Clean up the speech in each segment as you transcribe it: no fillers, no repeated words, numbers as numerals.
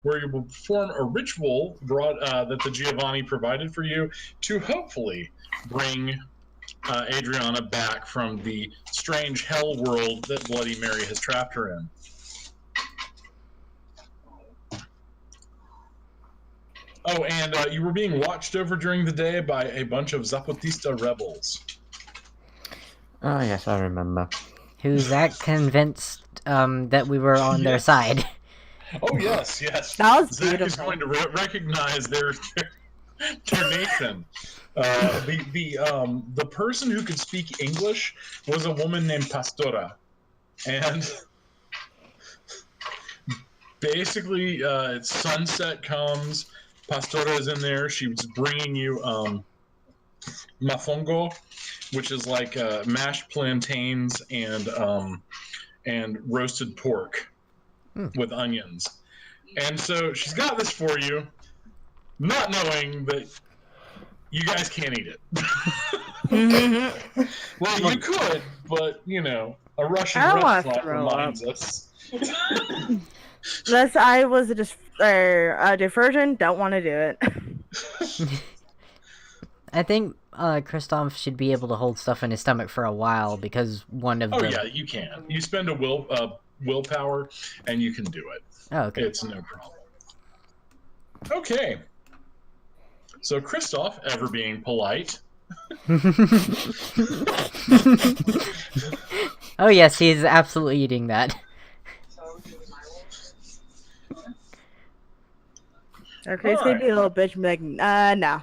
where you will perform a ritual that the Giovanni provided for you to hopefully bring Adriana back from the strange hell world that Bloody Mary has trapped her in. Oh, and you were being watched over during the day by a bunch of Zapatista rebels. Oh, yes, I remember. Who's that convinced that we were on their side? Oh, yes. That was Zach beautiful. is going to recognize their nation. The person who could speak English was a woman named Pastora. And basically, sunset comes. Pastora is in there. She was bringing you mafongo, which is like mashed plantains and roasted pork with onions. And so she's got this for you, not knowing that you guys can't eat it. Well, you could, but, a Russian restaurant reminds us. Unless I was a diversion, don't want to do it. I think Christoph should be able to hold stuff in his stomach for a while because one of yeah, you can. You spend a willpower, and you can do it. Oh, okay. It's no problem. Okay. So Christoph, ever being polite. Oh yes, he's absolutely eating that. Okay, it's gonna be a little bitch and be like, no.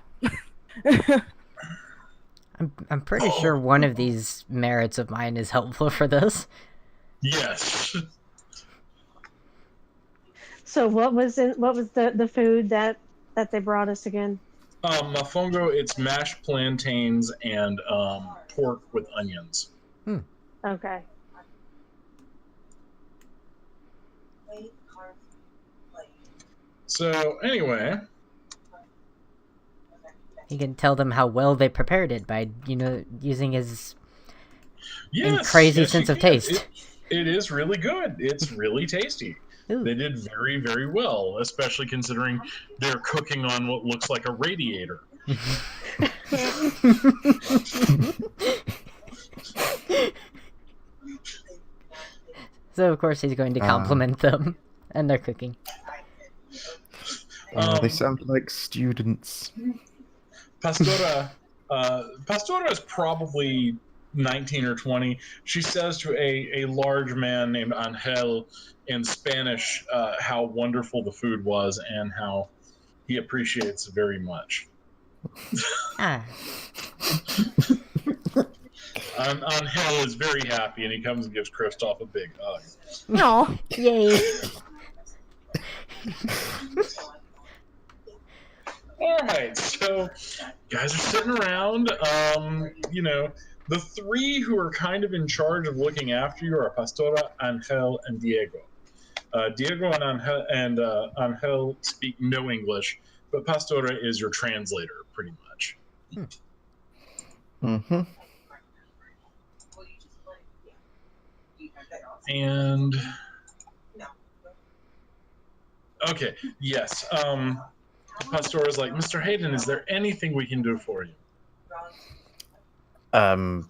I'm pretty sure one of these merits of mine is helpful for this. Yes. So what was the food that they brought us again? Mafongo, it's mashed plantains and pork with onions. Okay. So, anyway. He can tell them how well they prepared it by, using his crazy sense of taste. It is really good. It's really tasty. Ooh. They did very, very well, especially considering they're cooking on what looks like a radiator. So, of course, he's going to compliment them and their cooking. They sound like students. Pastora is probably 19 or 20. She says to a large man named Angel in Spanish how wonderful the food was and how he appreciates it very much. Angel is very happy, and he comes and gives Christoph a big hug. No. Yay. All right, so guys are sitting around. The three who are kind of in charge of looking after you are Pastora, Angel, and Diego. Diego and Angel speak no English, but Pastora is your translator, pretty much. Mm-hmm. And okay, yes. Pastora's like, Mr. Hayden, is there anything we can do for you? No,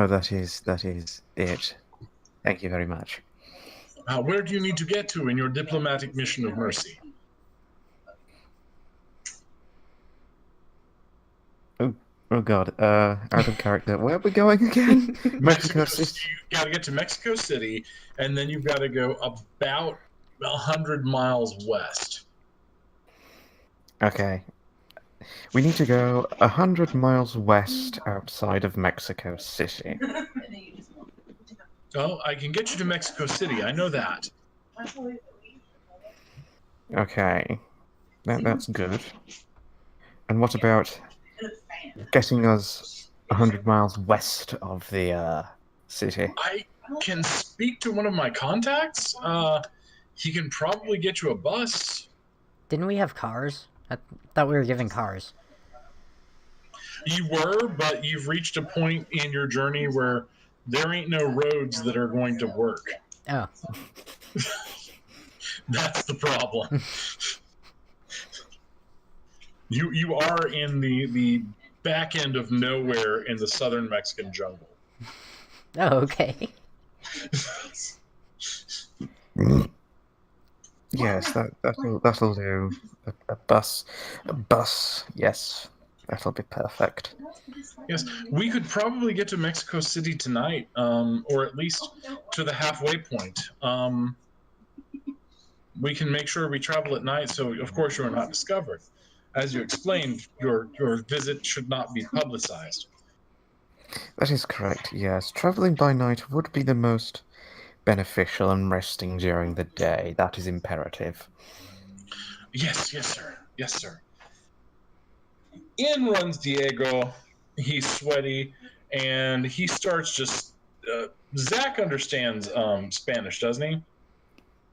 that is it. Thank you very much. Where do you need to get to in your diplomatic mission of mercy? Oh God, out of character. Where are we going again? Mexico City. You've got to get to Mexico City, and then you've got to go about 100 miles west. Okay. We need to go 100 miles west outside of Mexico City. Oh, I can get you to Mexico City. I know that. Okay. That's good. And what about getting us 100 miles west of the city? I can speak to one of my contacts. He can probably get you a bus. Didn't we have cars? I thought we were given cars. You were, but you've reached a point in your journey where there ain't no roads that are going to work. Oh. That's the problem. You are in the back end of nowhere in the southern Mexican jungle. Oh, okay. Yes, that'll do. A bus, yes, that'll be perfect. Yes, we could probably get to Mexico City tonight, or at least to the halfway point. We can make sure we travel at night, so of course you're not discovered. As you explained, your visit should not be publicized. That is correct, yes. Traveling by night would be the most beneficial, and resting during the day. That is imperative. Yes, sir. Yes, sir. In runs Diego. He's sweaty, and he starts just... Zach understands Spanish, doesn't he?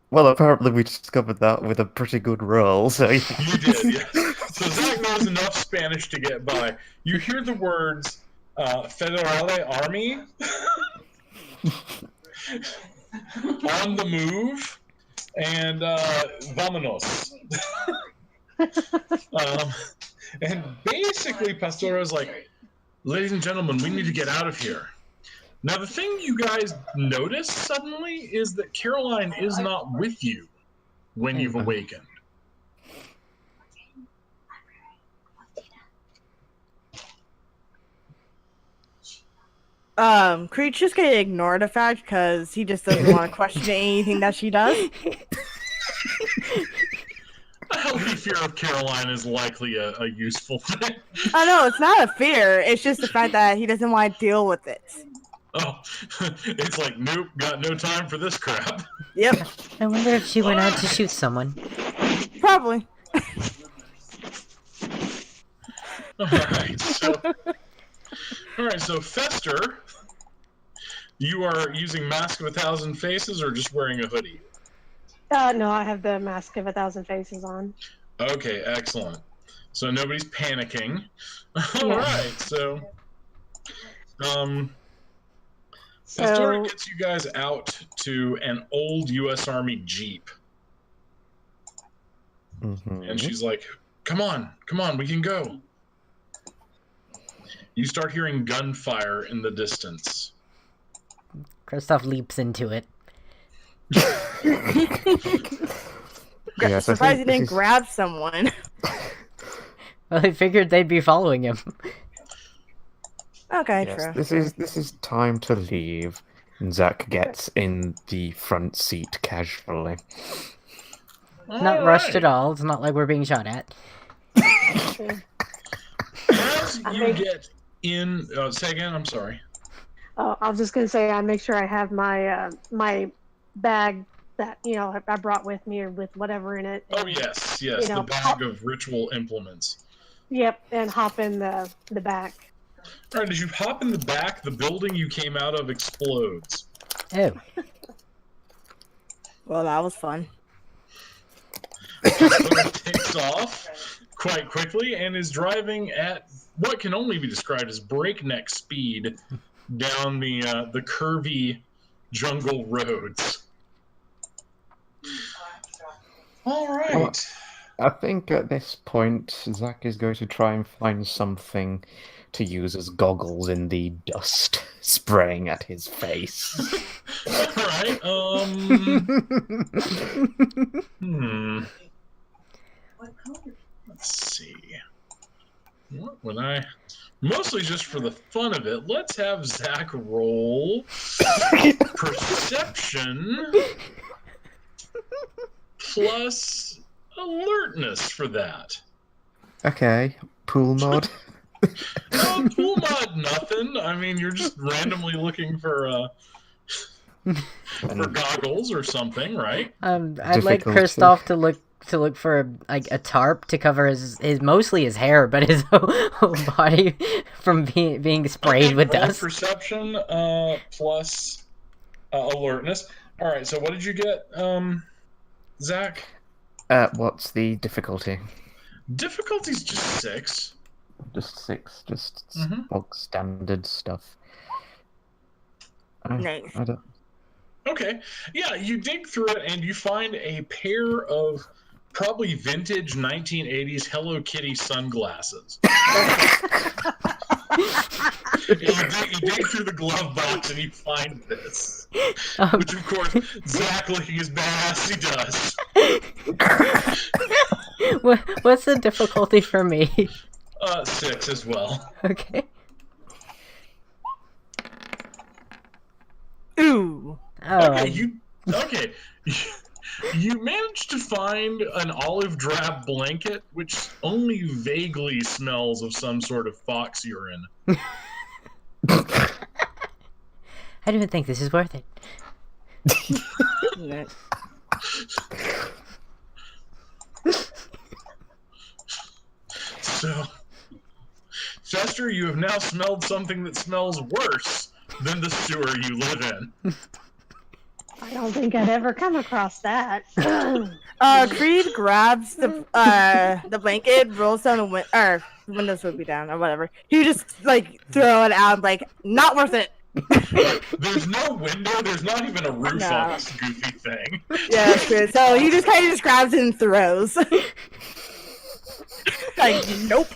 Well, apparently we discovered that with a pretty good roll, so... You did, yeah. So Zach knows enough Spanish to get by. You hear the words, Federale Army, on the move, and vamonos. And basically, Pastora's like, ladies and gentlemen, we need to get out of here. Now, the thing you guys notice suddenly is that Caroline is not with you when you've awakened. Creed's just gonna ignore the fact because he just doesn't want to question anything that she does. A healthy fear of Caroline is likely a useful thing. I know, it's not a fear, it's just the fact that he doesn't want to deal with it. Oh, it's like, nope, got no time for this crap. Yep. I wonder if she went out to shoot someone. Probably. Alright, so Fester, you are using Mask of 1,000 Faces or just wearing a hoodie? No, I have the Mask of 1,000 Faces on. Okay, excellent. So nobody's panicking. Alright, so Pastora gets you guys out to an old U.S. Army Jeep. Mm-hmm. And she's like, come on, we can go. You start hearing gunfire in the distance. Kristoff leaps into it. Yes, surprised he didn't grab someone. Well, I figured they'd be following him. Okay, yes, true. This is time to leave. And Zach gets in the front seat casually. Not rushed at all. It's not like we're being shot at. As you get in... say again, I'm sorry. Oh, I was just gonna say, I make sure I have my my bag that I brought with me, or with whatever in it. And, yes, the bag of ritual implements. Yep, and hop in the back. All right, as you hop in the back, the building you came out of explodes. Oh. Well, that was fun. It takes off quite quickly and is driving at what can only be described as breakneck speed down the curvy jungle roads. All right. Well, I think at this point, Zach is going to try and find something to use as goggles in the dust spraying at his face. Alright, let's see. What would I... Mostly just for the fun of it, let's have Zach roll perception plus alertness for that. Okay, pool mod. No, pool mod, nothing. I mean, you're just randomly looking for goggles or something, right? I'd like Kristoff to look for a tarp to cover his mostly his hair, but his whole body from being sprayed with dust. Perception plus alertness. All right. So what did you get, Zach? What's the difficulty? Difficulty's just 6. Just 6, just bog standard stuff. Nice. Okay. Yeah, you dig through it and you find a pair of probably vintage 1980s Hello Kitty sunglasses. You dig through the glove box and you find this. Which, of course, Zach, looking as bad as he does. What's the difficulty for me? 6 as well. Okay. Ooh. Oh, Okay, you managed to find an olive drab blanket, which only vaguely smells of some sort of fox urine. I don't even think this is worth it. So, Chester, you have now smelled something that smells worse than the sewer you live in. I don't think I'd ever come across that. Creed grabs the blanket, rolls down the windows would be down or whatever. He just like throw it out, like not worth it. There's no window. There's not even a roof on this goofy thing. Yeah, that's true. So he just kind of just grabs it and throws. Like, nope.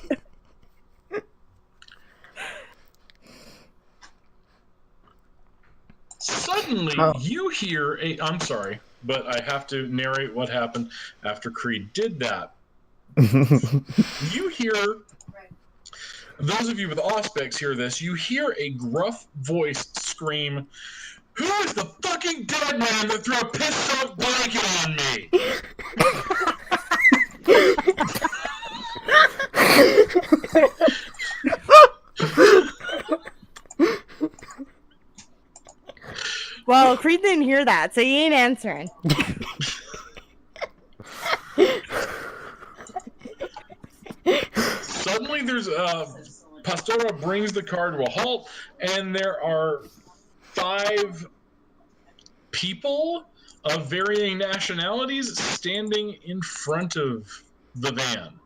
Suddenly, you hear a... I'm sorry, but I have to narrate what happened after Creed did that. You hear... Those of you with Auspex hear this. You hear a gruff voice scream, "Who is the fucking dead man that threw a piss-soaked blanket on me?" Well, Creed didn't hear that, so he ain't answering. Suddenly, there's Pastora brings the car to a halt, and there are 5 people of varying nationalities standing in front of the van.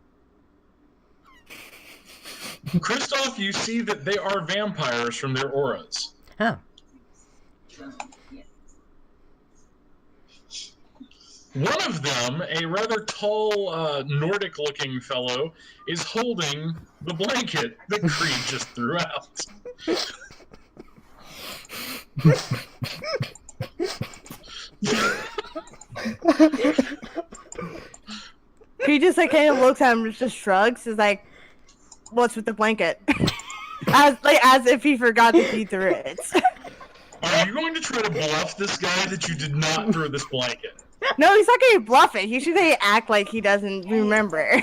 Kristoff, you see that they are vampires from their auras. Oh. One of them, a rather tall, Nordic-looking fellow, is holding the blanket that Creed just threw out. He just like kind of looks at him and just shrugs. Is like, "What's with the blanket?" as if he forgot that he threw it. Are you going to try to bluff this guy that you did not throw this blanket? No, he's not going to bluff it. He should act like he doesn't remember.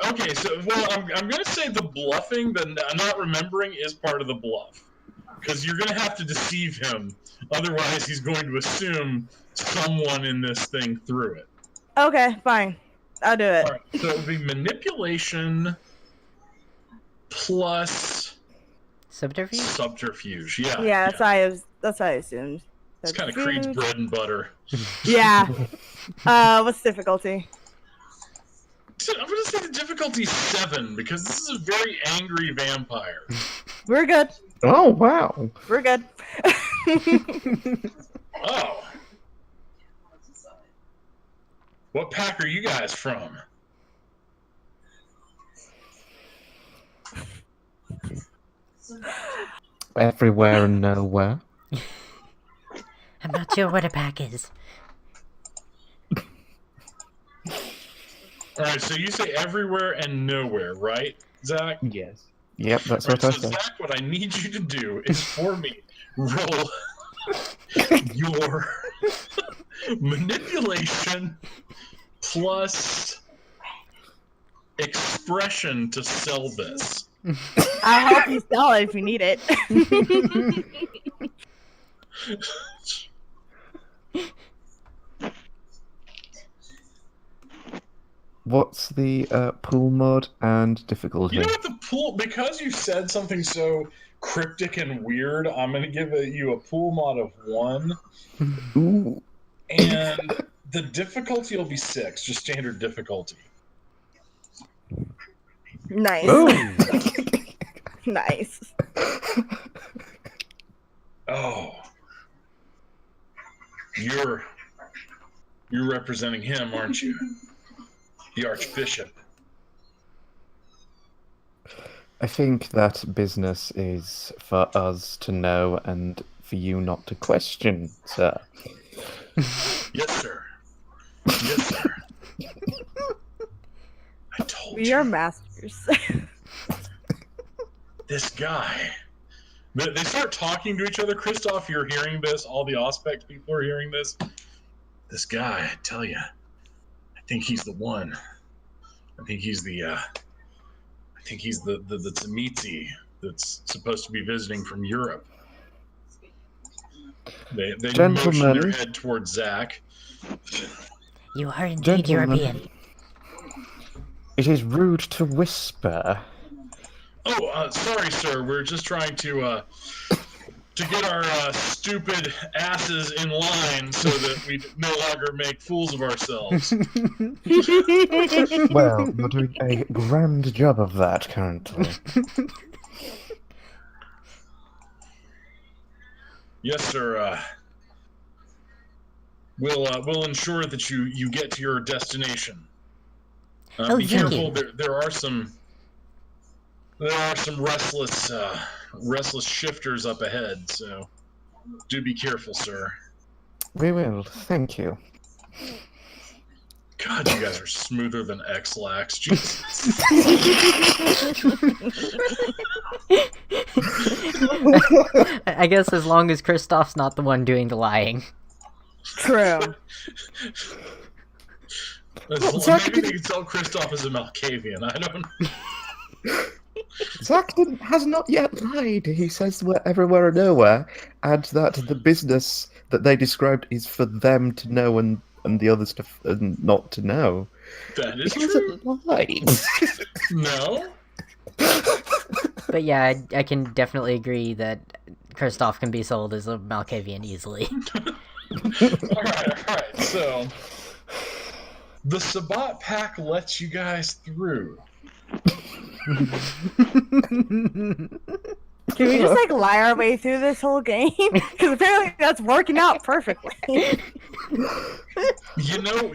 Okay, so I'm going to say the bluffing, the not remembering, is part of the bluff, because you're going to have to deceive him. Otherwise, he's going to assume someone in this thing threw it. Okay, fine. I'll do it. All right, so it would be manipulation plus Subterfuge? subterfuge. Yeah. Yeah, that's what I assumed. It's kind of Creed's bread and butter. Yeah. What's the difficulty? I'm going to say the difficulty 7, because this is a very angry vampire. We're good. Oh, wow. We're good. Oh. What pack are you guys from? Everywhere and nowhere. I'm not sure what a pack is. Alright, so you say everywhere and nowhere, right, Zach? Yes. Yep, that's Right, what I so said. Zach, what I need you to do is for me roll your manipulation plus expression to sell this. I'll help you sell it if you need it. What's the pool mode and difficulty? You know what, the pool, because you said something so cryptic and weird, I'm going to give you a pool mod of 1. Ooh. And the difficulty will be 6, just standard difficulty. Nice. Ooh. Nice. Oh. You're representing him, aren't you? The Archbishop. I think that business is for us to know and for you not to question, sir. Yes, sir. Yes, sir. I told We you. are masters. This guy. They start talking to each other. Christoph, you're hearing this. All the Auspex people are hearing this. This guy, I tell you, I think he's the one. I think he's the Tzimitzi that's supposed to be visiting from Europe. They motion their head towards Zach. You are indeed Gentlemen. European. It is rude to whisper. Oh, sorry, sir. We're just trying to get our stupid asses in line so that we no longer make fools of ourselves. Well, you're doing a grand job of that currently. Yes, sir. We'll ensure that you get to your destination. Be careful. There are some restless shifters up ahead, so do be careful, sir. We will, thank you. God, you guys are smoother than X-Lax. Jesus. I guess as long as Kristoff's not the one doing the lying. True. Maybe they can tell Christoph is a Malkavian. I don't know. Zach has not yet lied. He says everywhere or nowhere, and that the business that they described is for them to know and the others to not to know. That is he true. Hasn't lied. No. But yeah, I can definitely agree that Kristoff can be sold as a Malkavian easily. All right. So the Sabbat pack lets you guys through. Can we just lie our way through this whole game? Because apparently that's working out perfectly. You know,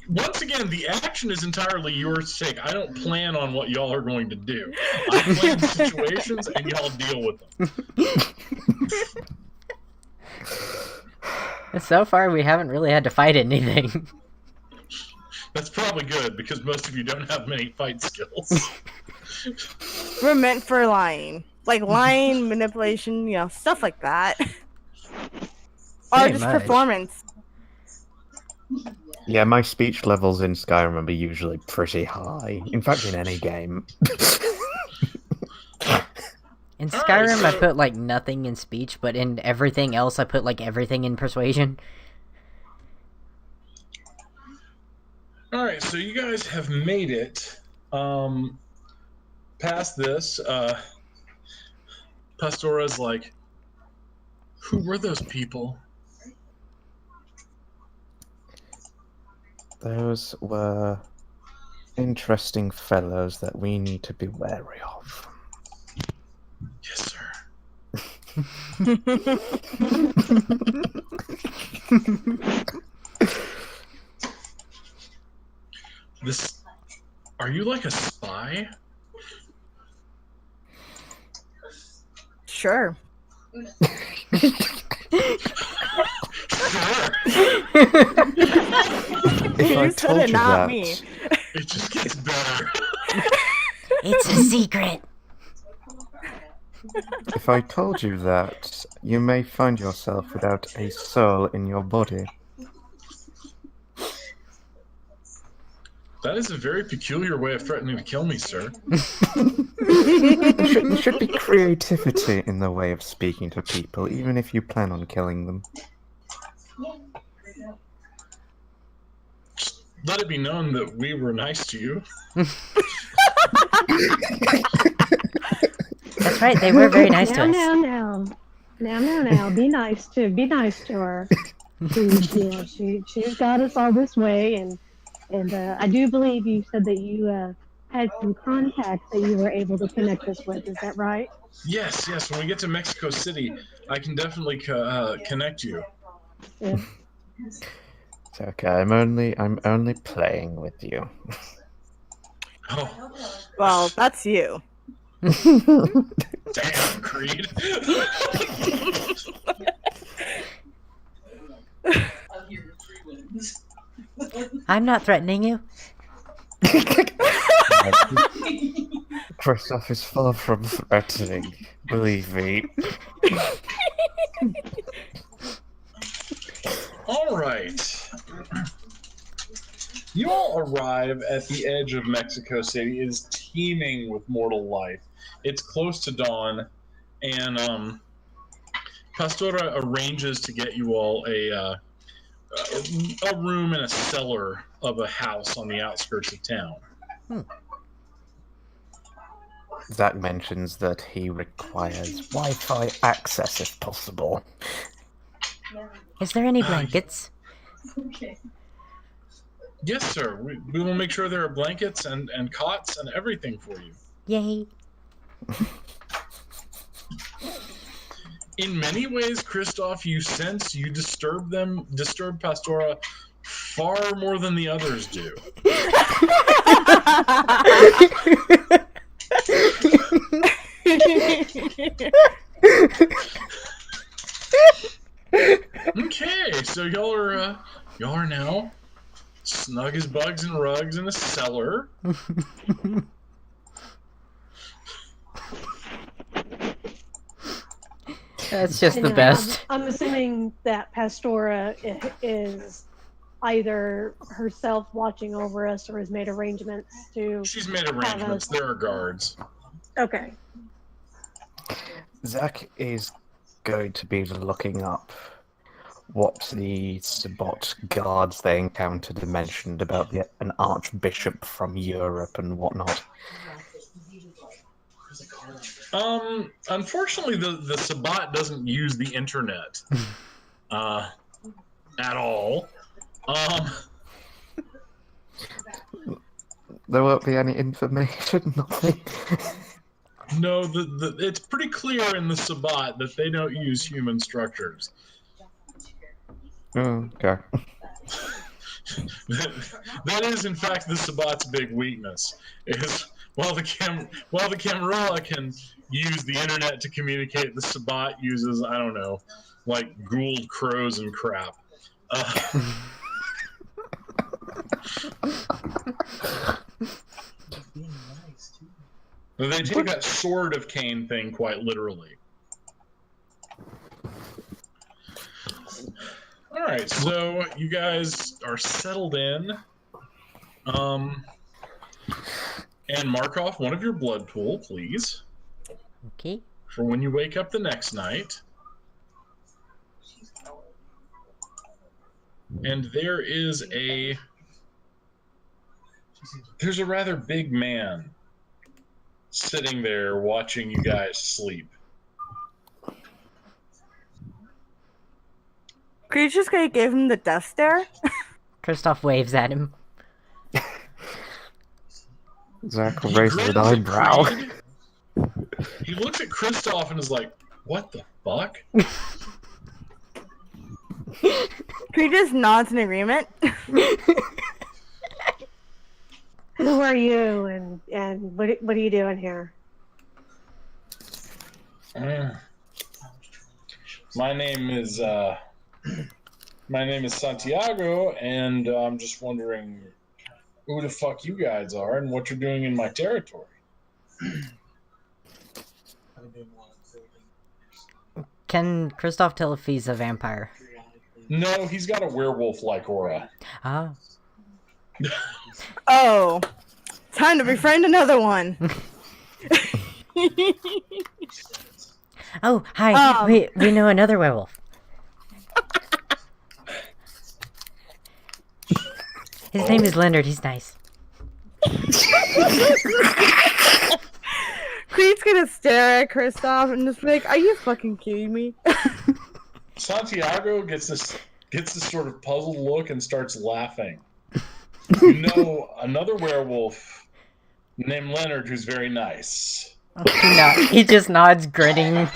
once again, the action is entirely yours to take. I don't plan on what y'all are going to do. I plan situations, and y'all deal with them. So far, we haven't really had to fight anything. That's probably good, because most of you don't have many fight skills. We're meant for lying. Like lying, manipulation, stuff like that. Or just performance. Yeah, my speech levels in Skyrim are usually pretty high. In fact, in any game. In Skyrim, I put nothing in speech, but in everything else, I put everything in persuasion. Alright, so you guys have made it past this. Pastora's like, who were those people? Those were interesting fellows that we need to be wary of. Yes, sir. Are you like a spy? Sure. If I told you that, me. It just gets better. It's a secret. if I told you that, you may find yourself without a soul in your body. That is a very peculiar way of threatening to kill me, sir. There should be creativity in the way of speaking to people, even if you plan on killing them. Just let it be known that we were nice to you. That's right, they were very nice to us. Now. Be nice to her. She's got us all this way, and I do believe you said that you had some contacts that you were able to connect us with. Is that right? Yes. When we get to Mexico City, I can definitely connect you. Yeah. It's okay. I'm only playing with you. Oh, Well, that's you. damn, Creed. I'm not threatening you. Christoph is far from threatening. Believe me. All right. You all arrive at the edge of Mexico City. It is teeming with mortal life. It's close to dawn, and Pastora arranges to get you all a room in a cellar of a house on the outskirts of town. Zach mentions that he requires Wi-Fi access if possible. Is there any blankets? Yes, sir. We will make sure there are blankets and cots and everything for you. Yay. In many ways, Christoph, you sense you disturb Pastora far more than the others do. Okay, so y'all are now snug as bugs and rugs in a cellar. That's just the And, best. I'm assuming that Pastora is either herself watching over us or has made arrangements to. She's made arrangements. There are guards. Okay. Zach is going to be looking up what the Sabot guards they encountered and mentioned about an archbishop from Europe and whatnot. Unfortunately, the Sabbat doesn't use the internet at all. There won't be any information, nothing. No, it's pretty clear in the Sabbat that they don't use human structures. Oh, okay. That is, in fact, the Sabbat's big weakness. Is while the Camarilla can use the internet to communicate, the Sabbat uses, I don't know, like Gould crows and crap. They take that sword of Cain thing quite literally. All right, so you guys are settled in. And mark off one of your blood pool, please. Okay. For when you wake up the next night. And there's a rather big man sitting there watching you guys sleep. Creed just gonna give him the death stare. Christoph waves at him. Zach He raises grins an at eyebrow. Creed. He looks at Christoph and is like, "What the fuck?" Creed just nods in agreement. Who are you, and what are you doing here? My name is Santiago, and I'm just wondering who the fuck you guys are and what you're doing in my territory. Can Christoph tell if he's a vampire? No, he's got a werewolf-like aura. Ah. Oh, time to befriend another one. Oh, hi. We know another werewolf. His name is Leonard. He's nice. Creed's gonna stare at Kristoff and just be like, "Are you fucking kidding me?" Santiago gets this sort of puzzled look and starts laughing. You know another werewolf named Leonard who's very nice. He just nods, grinning.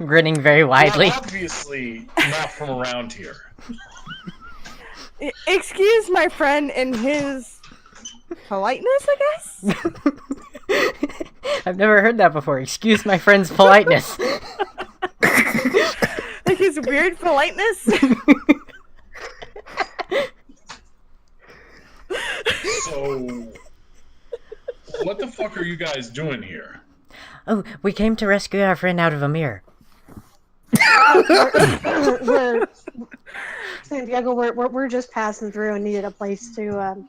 grinning very widely. You're obviously not from around here. Excuse my friend and his politeness, I guess? I've never heard that before. Excuse my friend's politeness. Like his weird politeness? So, what the fuck are you guys doing here? Oh, we came to rescue our friend out of a mirror. Santiago, we're just passing through and needed a place to Hang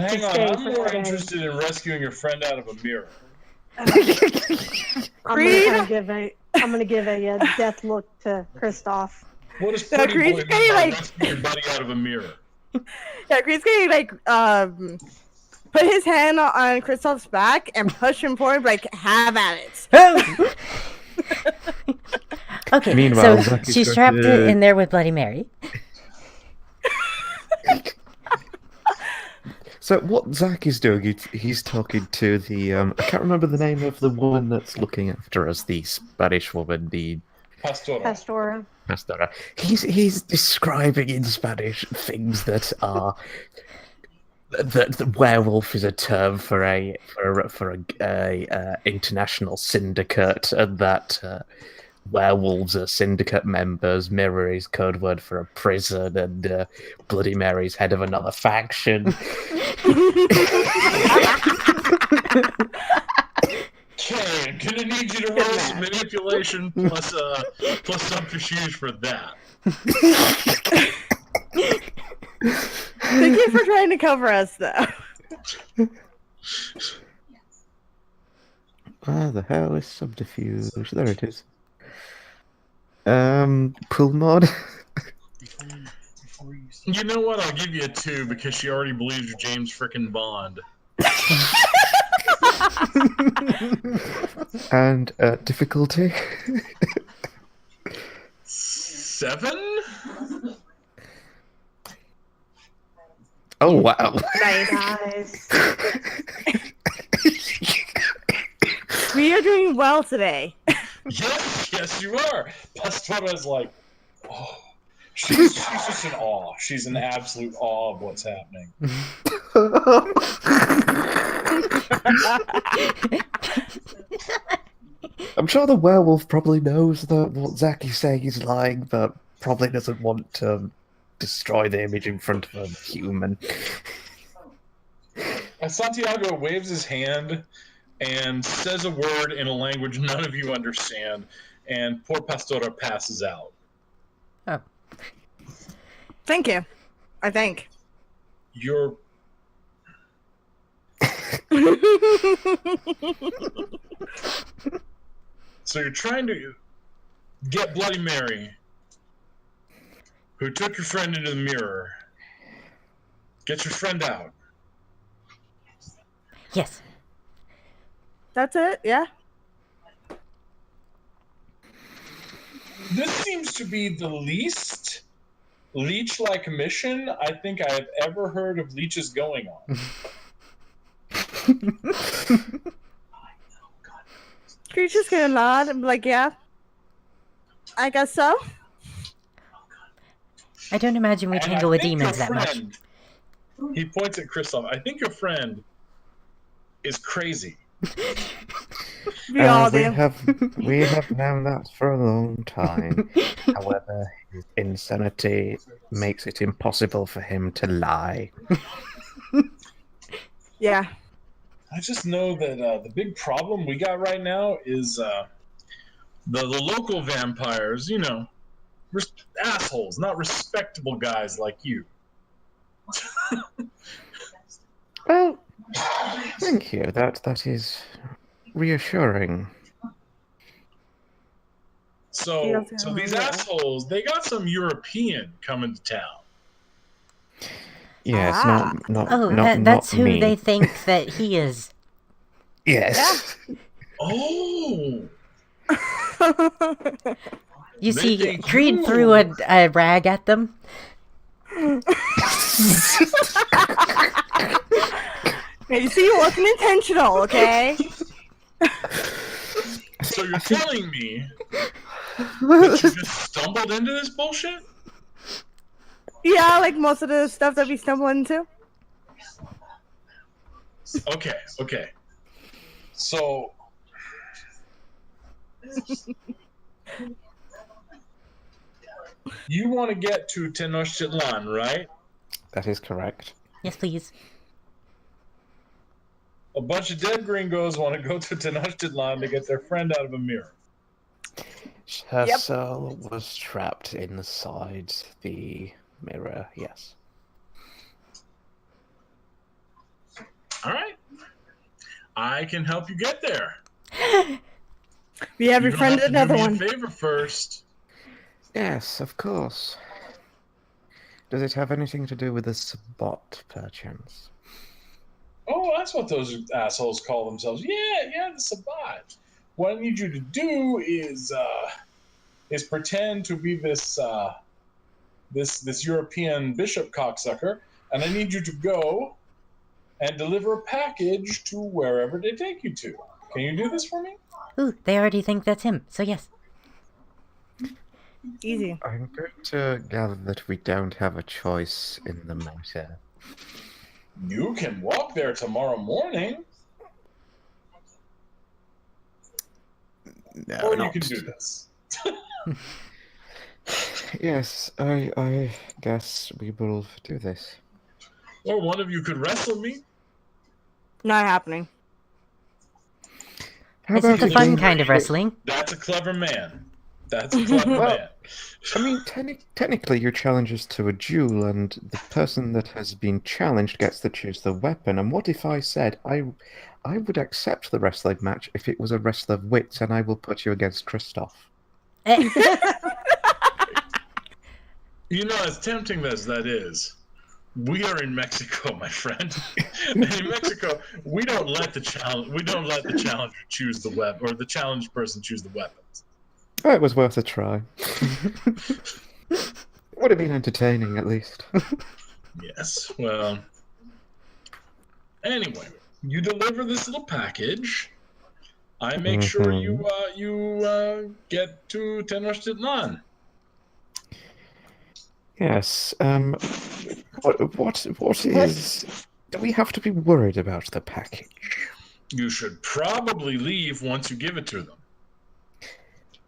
on, stay I'm for more today. interested in rescuing your friend out of a mirror. I'm gonna give a death look to Kristoff. What does So pretty boy Creed's mean getting, by like- rescuing your buddy out of a mirror? Yeah, Creed's gonna like put his hand on Kristoff's back and push him forward, like have at it. Okay, Meanwhile, so Zack is she's going trapped to- in there with Bloody Mary. So what Zach is doing, he's talking to the I can't remember the name of the woman that's looking after us, the Spanish woman, the Pastora. Pastora. He's describing in Spanish things that are the werewolf is a term for a international syndicate, and that werewolves are syndicate members. Mirror is code word for a prison, and Bloody Mary's head of another faction. Okay, I'm gonna need you to roll some manipulation plus subterfuge for that. Thank you for trying to cover us, though. Ah, the hell is subterfuge? There it is. Pull mod. You know what? I'll give you a 2 because she already believes you're James frickin' Bond. And difficulty. 7? Oh wow. Nice. We are doing well today. Yes, you are. Pastora's like, oh, she's just in awe. She's in absolute awe of what's happening. I'm sure the werewolf probably knows that what Zach is saying is lying, but probably doesn't want to destroy the image in front of a human. Santiago waves his hand and says a word in a language none of you understand, and poor Pastora passes out. Oh. Thank you. I think. You're... So you're trying to get Bloody Mary, who took your friend into the mirror. Get your friend out. Yes. That's it, yeah? This seems to be the least leech-like mission I think I've ever heard of leeches going on. Creature's gonna nod and be like, yeah. I guess so. I don't imagine we And tangle I with think demons your that much. friend- He points at Kristoff. I think your friend is crazy. We all we do. have known that for a long time. However, his insanity makes it impossible for him to lie. Yeah. I just know that the big problem we got right now is the local vampires, you know, assholes, not respectable guys like you. Well, thank you. That is reassuring. So these assholes, they got some European coming to town. Yes, Ah. not Oh, not that's not who me. they think that he is. Yes. Oh! You They see, think Creed you- threw a rag at them. You see, it wasn't intentional, okay? So you're telling me But you just stumbled into this bullshit? Yeah, like most of the stuff that we stumble into. Okay. So... You want to get to Tenochtitlan, right? That is correct. Yes, please. A bunch of dead gringos want to go to Tenochtitlan to get their friend out of a mirror. Her Yep. soul was trapped inside the mirror, yes. All right. I can help you get there. We have You don't befriended have to another do me one. a favor first. Yes, of course. Does it have anything to do with the spot, perchance? Oh, that's what those assholes call themselves. Yeah, the Sabbat. What I need you to do is pretend to be this European bishop cocksucker, and I need you to go and deliver a package to wherever they take you to. Can you do this for me? Ooh, they already think that's him, so yes. Easy. I'm going to gather that we don't have a choice in the matter. You can walk there tomorrow morning, No, or not. you can do this. Yes, I guess we will do this. Or one of you could wrestle me. Not happening. How It's about the a fun game- kind of wrestling. That's a clever man. That's a clever Well, man. I mean, technically, your challenge is to a duel, and the person that has been challenged gets to choose the weapon. And what if I said I would accept the wrestling match if it was a wrestler of wits, and I will put you against Christoph? Eh, You know, as tempting as that is, we are in Mexico, my friend. And in Mexico, we don't let the challenger choose the weapon, or the challenged person choose the weapons. Oh, it was worth a try. Would have been entertaining, at least. Yes. Well. Anyway, you deliver this little package. I make sure you get to Tenochtitlan. Yes. What is? Do we have to be worried about the package? You should probably leave once you give it to them.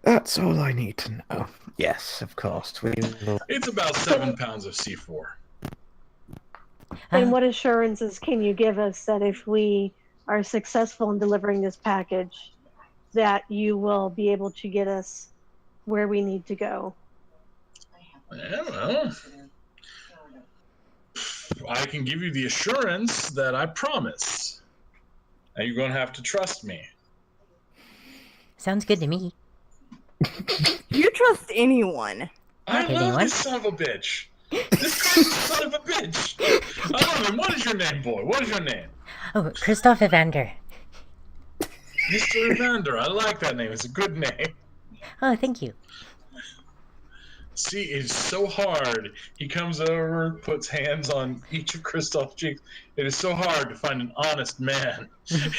That's all I need to know. Yes, of course. We will. It's about 7 pounds of C4. And what assurances can you give us that if we are successful in delivering this package, that you will be able to get us where we need to go? Yeah, well, I can give you the assurance that I promise. And you're going to have to trust me. Sounds good to me. You trust anyone. I love Anyone? this son of a bitch. This crazy son of a bitch. I love him. What is your name, boy? What is your name? Oh, Christoph Evander. Mr. Evander. I like that name. It's a good name. Oh, thank you. See, it's so hard. He comes over, puts hands on each of Christoph's cheeks. It is so hard to find an honest man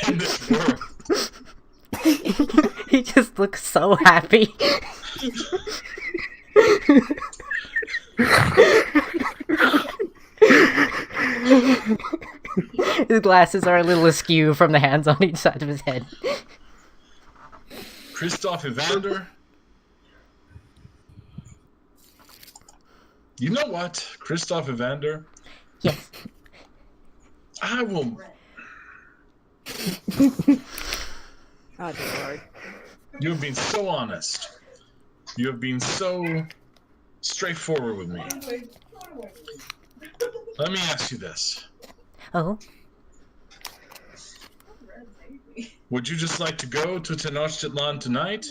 in this world. He just looks so happy. His glasses are a little askew from the hands on each side of his head. Christoph Evander. You know what, Christoph Evander? Yes. I will. Oh, Lord. You have been so honest. You have been so straightforward with me. Let me ask you this. Oh, Would you just like to go to Tenochtitlan tonight?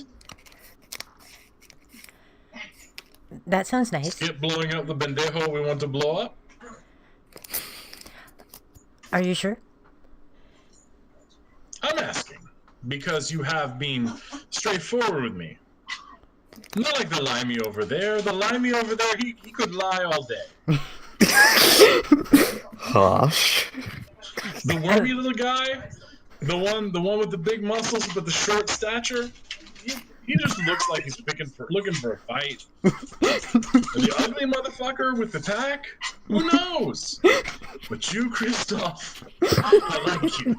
that sounds nice. Skip blowing up the bendejo we want to blow up? Are you sure? I'm asking because you have been straightforward with me. Not like the limey over there. The limey over there, he could lie all day. Harsh. The wormy little guy, the one with the big muscles but the short stature, He just looks like he's looking for a fight. The ugly motherfucker with the tack? Who knows? But you, Kristoff, I like you.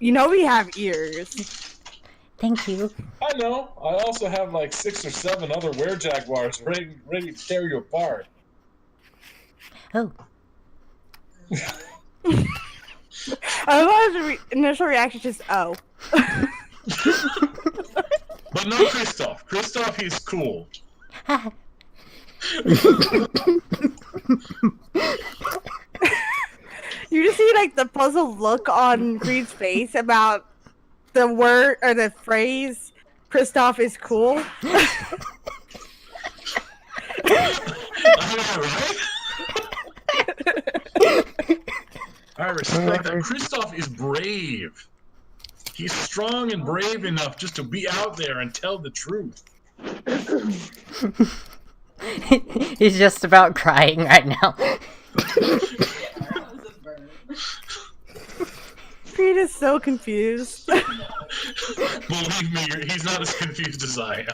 You know we have ears. Thank you. I know. I also have like 6 or 7 other were-jaguars ready to tear you apart. Oh. I love his initial reaction, just oh. But no Kristoff. Kristoff, he's cool. You just see like the puzzled look on Creed's face about the word or the phrase "Kristoff is cool." I know, right? I respect that. Kristoff is brave. He's strong and brave enough just to be out there and tell the truth. He's just about crying right now. Creed is so confused. Believe me, he's not as confused as I am.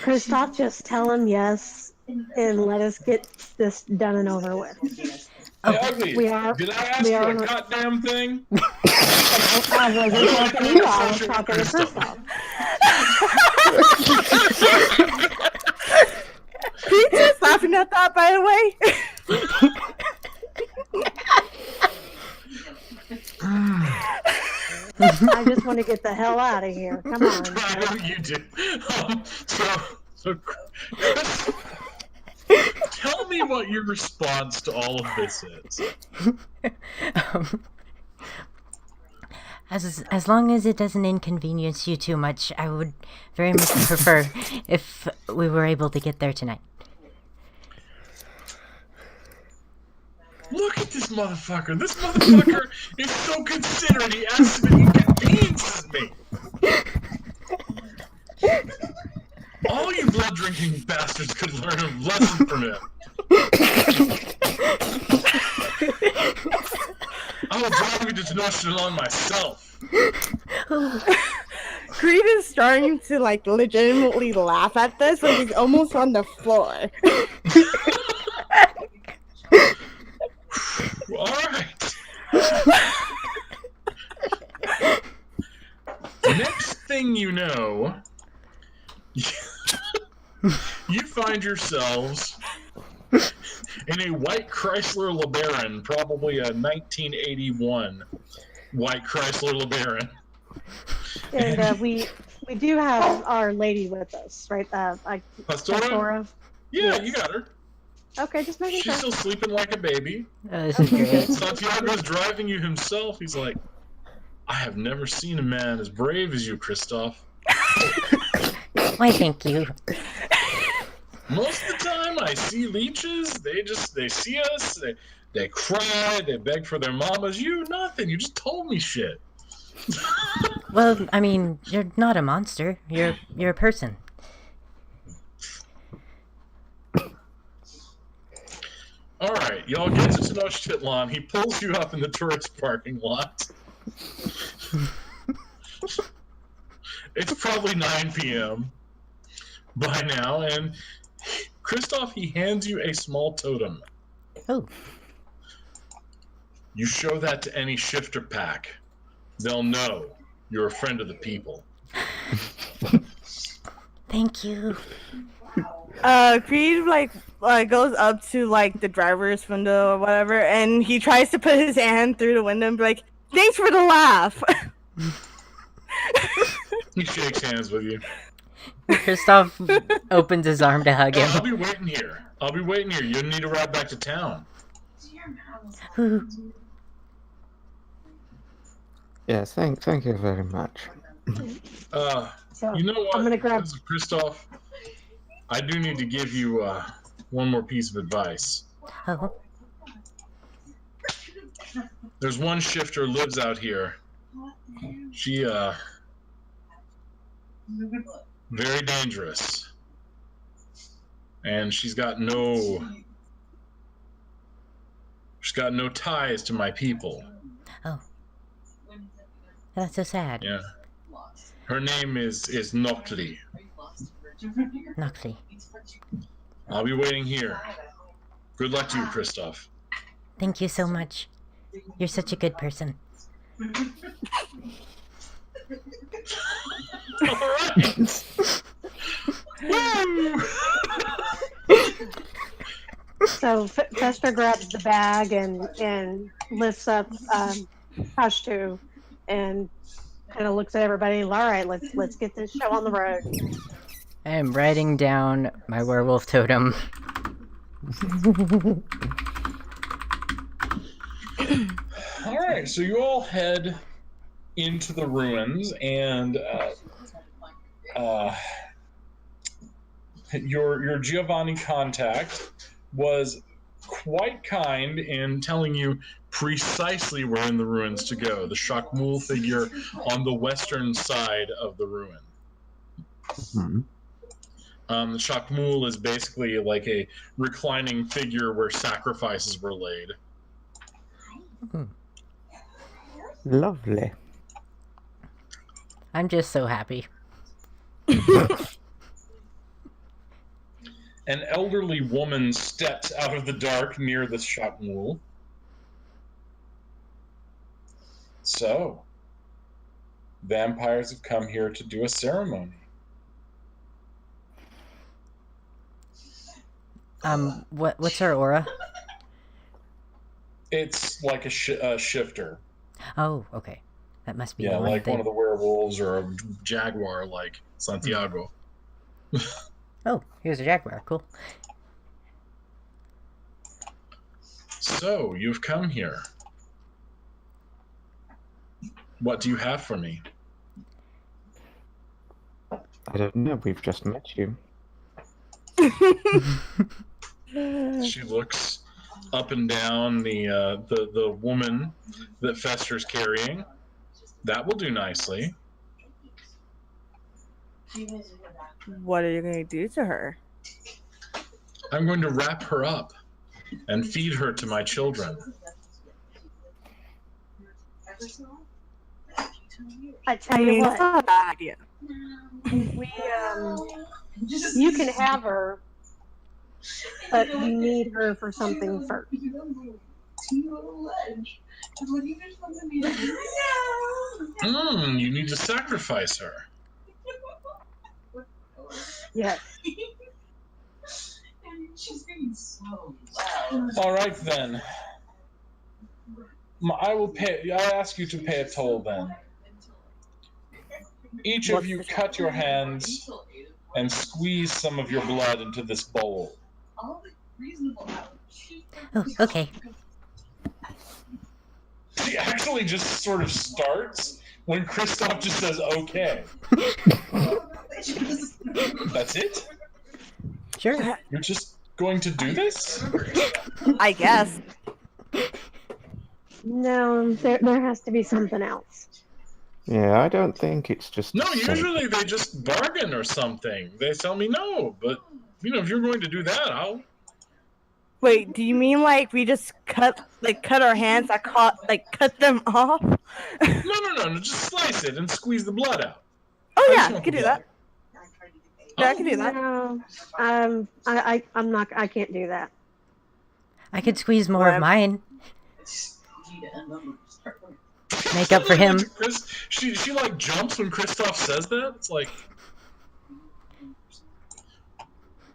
Kristoff, just tell him yes and let us get this done and over with. Hey, Ugly, We are- did I ask we you are a on a- goddamn thing? I wasn't talking to you, I was talking to Kristoff. Creed is laughing at that, by the way. I just want to get the hell out of here. Come on. I know you do. So tell me what your response to all of this is. As long as it doesn't inconvenience you too much, I would very much prefer if we were able to get there tonight. Look at this motherfucker. This motherfucker is so considerate. He asks if it inconveniences me. All you blood-drinking bastards could learn a lesson from him. I will drive you to Tenochtitlan myself. Creed is starting to like legitimately laugh at this, but he's almost on the floor. Alright. Next thing you know, you find yourselves in a white Chrysler LeBaron, probably a 1981 white Chrysler LeBaron. And we do have our lady with us, right? Pastora? Pastora. Yeah, Yes. you got her. Okay, just making She's sure. still sleeping like a baby. This is great. Santiago's driving you himself. He's like, I have never seen a man as brave as you, Kristoff. Why, thank you. Most of the time, I see leeches. They see us. They cry. They beg for their mamas. You nothing. You just told me shit. Well, I mean, you're not a monster. You're a person. All right, y'all get to Tenochtitlan. He pulls you up in the tourist parking lot. It's probably 9 p.m. by now, and Kristoff, he hands you a small totem. Oh. You show that to any shifter pack. They'll know you're a friend of the people. Thank you. Creed goes up to like the driver's window or whatever, and he tries to put his hand through the window and be like, "Thanks for the laugh." He shakes hands with you. Kristoff opens his arm to hug I'll him. be waiting here. You don't need to ride back to town. Ooh. Yes, thank you very much. So You know what, I'm gonna grab. Kristoff? I do need to give you one more piece of advice. Oh. There's one shifter lives out here. She very dangerous. And she's got no She's got no ties to my people. Oh. That's so sad. Yeah. Her name is Noctli. Noxie. I'll be waiting here. Good luck to you, Kristoff. Thank you so much. You're such a good person. Alright! Woo! So Fester grabs the bag and lifts up Pashtu and kind of looks at everybody. All right, let's get this show on the road. I am writing down my werewolf totem. Alright, so you all head into the ruins, and your Giovanni contact was quite kind in telling you precisely where in the ruins to go. The Shakmul figure on the western side of the ruin. Hmm. The Shakmul is basically like a reclining figure where sacrifices were laid. Lovely. I'm just so happy. An elderly woman steps out of the dark near the Shakmul. So, vampires have come here to do a ceremony. What's her aura? It's like a shifter. Oh, okay. That must be Yeah, the one like thing. one of the werewolves or a jaguar like Santiago. Oh, here's a jaguar. Cool. So, you've come here. What do you have for me? I don't know. We've just met you. She looks up and down the woman that Fester's carrying. That will do nicely. What are you going to do to her? I'm going to wrap her up and feed her to my children. I tell you That's what, not a bad idea. we you can have her, but you need her for something first. You need to sacrifice her. Yes. All right then. I ask you to pay a toll then. Each of you cut your hands and squeeze some of your blood into this bowl. Oh, okay. She actually just sort of starts when Kristoff just says okay. That's it? Sure. You're just going to do this? I guess. No, there has to be something else. Yeah, I don't think it's just. No, simple. usually they just bargain or something. They tell me no, but if you're going to do that, I'll. Wait, do you mean like we just cut our hands? Cut them off? No, just slice it and squeeze the blood out. Oh I yeah, just I want can the do blood. that. Yeah, I can do that. No, I'm not. I can't do that. I could squeeze more of mine. Make up for him. She like jumps when Kristoff says that. It's like,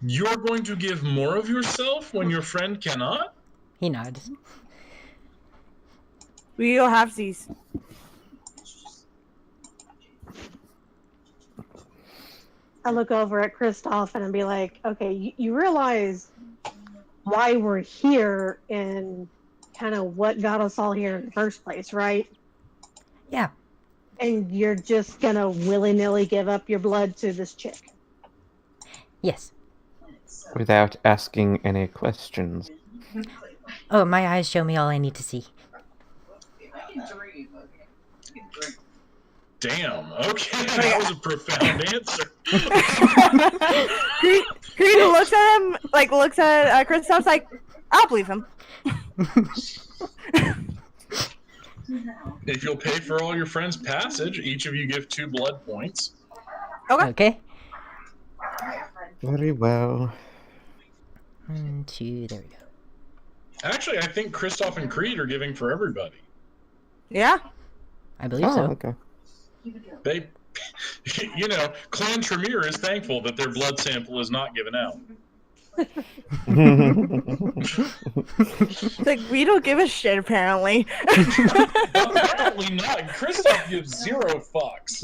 you're going to give more of yourself when your friend cannot? He nods. We don't have these. I look over at Kristoff and I'd be like, okay, you realize why we're here and kind of what got us all here in the first place, right? Yeah. And you're just gonna willy-nilly give up your blood to this chick. Yes. Without asking any questions. Oh, my eyes show me all I need to see. Damn, okay, that was a profound answer. Creed looks at him, looks at Kristoff's like, I'll believe him. If you'll pay for all your friends' passage, each of you give 2 blood points. Okay. Very well. 1, 2, there we go. Actually, I think Kristoff and Creed are giving for everybody. Yeah. I believe Oh, so. okay. They, you know, Clan Tremere is thankful that their blood sample is not given out. It's like, we don't give a shit, apparently. Apparently not. Kristoff gives 0 fucks.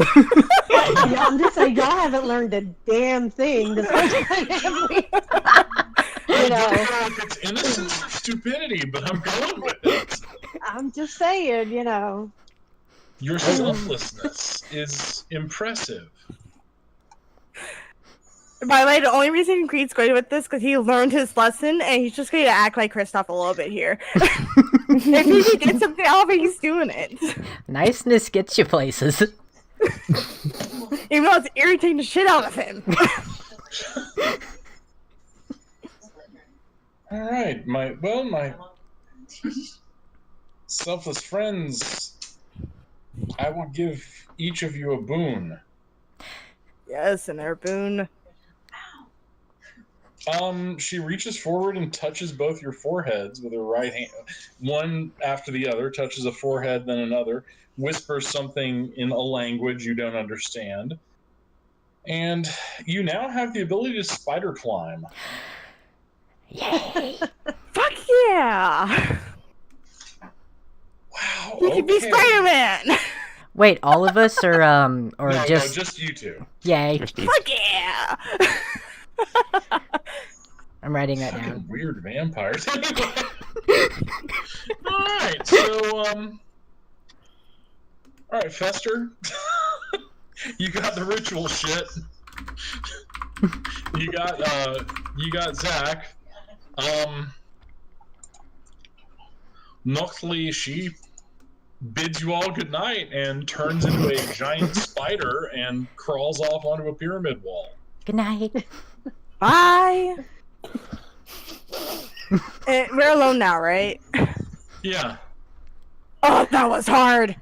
Yeah, I'm just saying, y'all haven't learned a damn thing this whole time, have we? I don't know if it's innocence or stupidity, but I'm going with it. I'm just saying, Your selflessness is impressive. By the way, the only reason Creed's great with this because he learned his lesson, and he's just going to act like Kristoff a little bit here. If he can get something out of it, he's doing it. Niceness gets you places. Even though it's irritating the shit out of him. All right, my selfless friends, I will give each of you a boon. Yes, and their boon. She reaches forward and touches both your foreheads with her right hand, one after the other, touches a forehead, then another, whispers something in a language you don't understand, and you now have the ability to spider climb. Yay! Fuck yeah! Wow, You can be Spider-Man! Wait, all of us or No, just you 2. yay? Fuck yeah! I'm writing that Fucking down. weird vampires. Alright, so, alright, Fester. You got the ritual shit. You got Zach. Noctly, she bids you all good night and turns into a giant spider and crawls off onto a pyramid wall. Good night. Bye! We're alone now, right? Yeah. Oh, that was hard!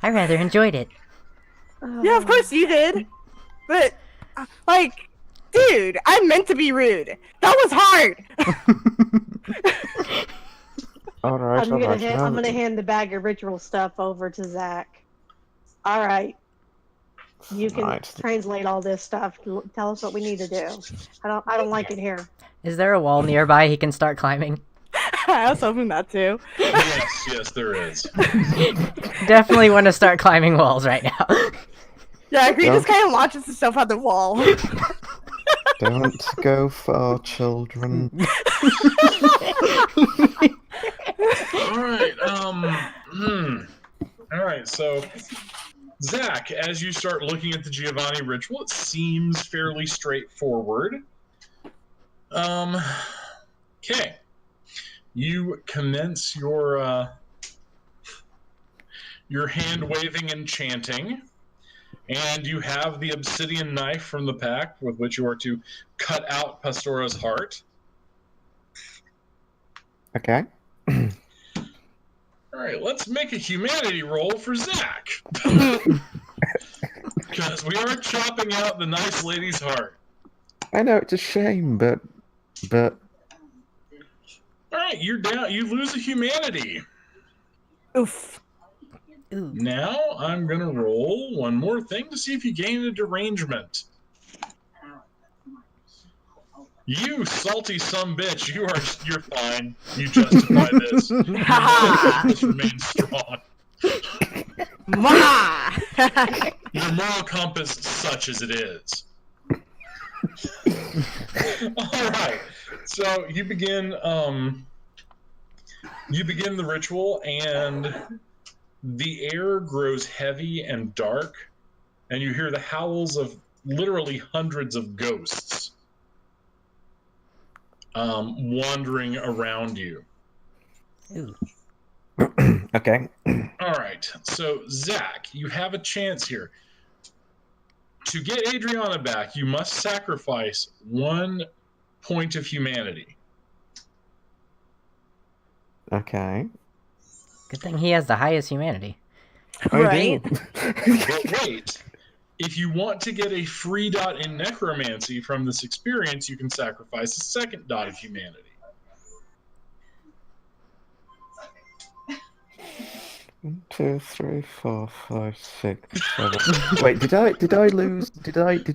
I rather enjoyed it. Yeah, of course you did. But, like, dude, I meant to be rude. That was hard! All right, I'm gonna hand the bag of ritual stuff over to Zach. All right, you can translate all this stuff. Tell us what we need to do. I don't like it here. Is there a wall nearby he can start climbing? I was hoping that too. Yes, there is. Definitely want to start climbing walls right now. Yeah, Creed just kind of launches himself out the wall. Don't go far, children. Alright, Alright, so Zach, as you start looking at the Giovanni ritual, it seems fairly straightforward. Okay. You commence your hand waving and chanting, and you have the obsidian knife from the pack with which you are to cut out Pastora's heart. Okay. Alright, let's make a humanity roll for Zach. Because we are chopping out the nice lady's heart. I know, it's a shame, but... Alright, you're down. You lose a humanity. Oof. Ooh. Now I'm going to roll one more thing to see if you gain a derangement. You salty sumbitch, you're fine. You justify this. This remains strong. Your moral compass such as it is. Alright. So you begin the ritual, and the air grows heavy and dark, and you hear the howls of literally hundreds of ghosts wandering around you. Ooh. Okay. All right, so Zach, you have a chance here. To get Adriana back, you must sacrifice one point of humanity. Okay. Good thing he has the highest humanity. Right? But wait, if you want to get a free dot in necromancy from this experience, you can sacrifice a second dot of humanity. 1, 2, 3, 4, 5, 6, 7. Wait, did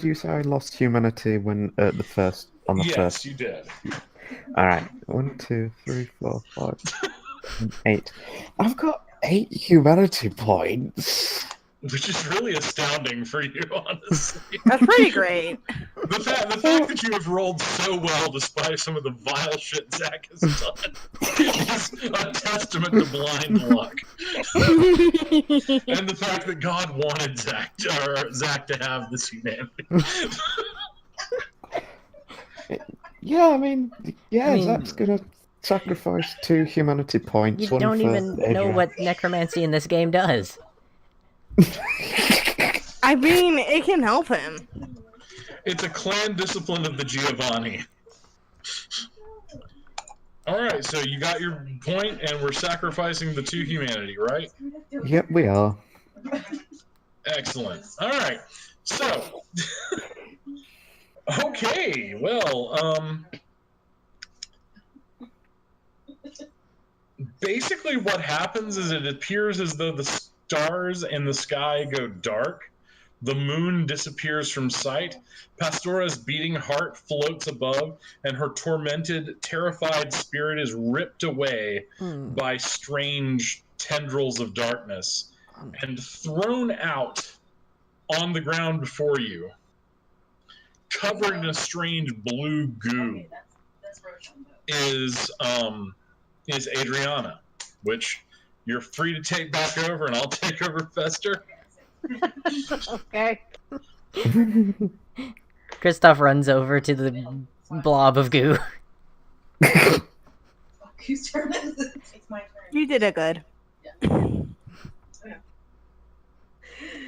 you say I lost humanity when on the first? Yes, you did. All right. 1, 2, 3, 4, 5, 8. I've got 8 humanity points. Which is really astounding for you, honestly. That's pretty great. The fact that you have rolled so well despite some of the vile shit Zach has done is a testament to blind luck. And the fact that God wanted Zach to have this humanity. Yeah, I mean, Zach's gonna sacrifice 2 humanity points. You one don't for even know Adrian. what necromancy in this game does. I mean, it can help him. It's a clan discipline of the Giovanni. Alright, so you got your point, and we're sacrificing the 2 humanity, right? Yep, we are. Excellent. Alright, so... okay, well, basically what happens is it appears as though the stars in the sky go dark, the moon disappears from sight, Pastora's beating heart floats above, and her tormented, terrified spirit is ripped away by strange tendrils of darkness and thrown out on the ground before you, covered in a strange blue goo, is Adriana, which you're free to take back over, and I'll take over Fester. Okay. Kristoff runs over to the blob of goo. Whose turn is it? It's my turn. You did it good.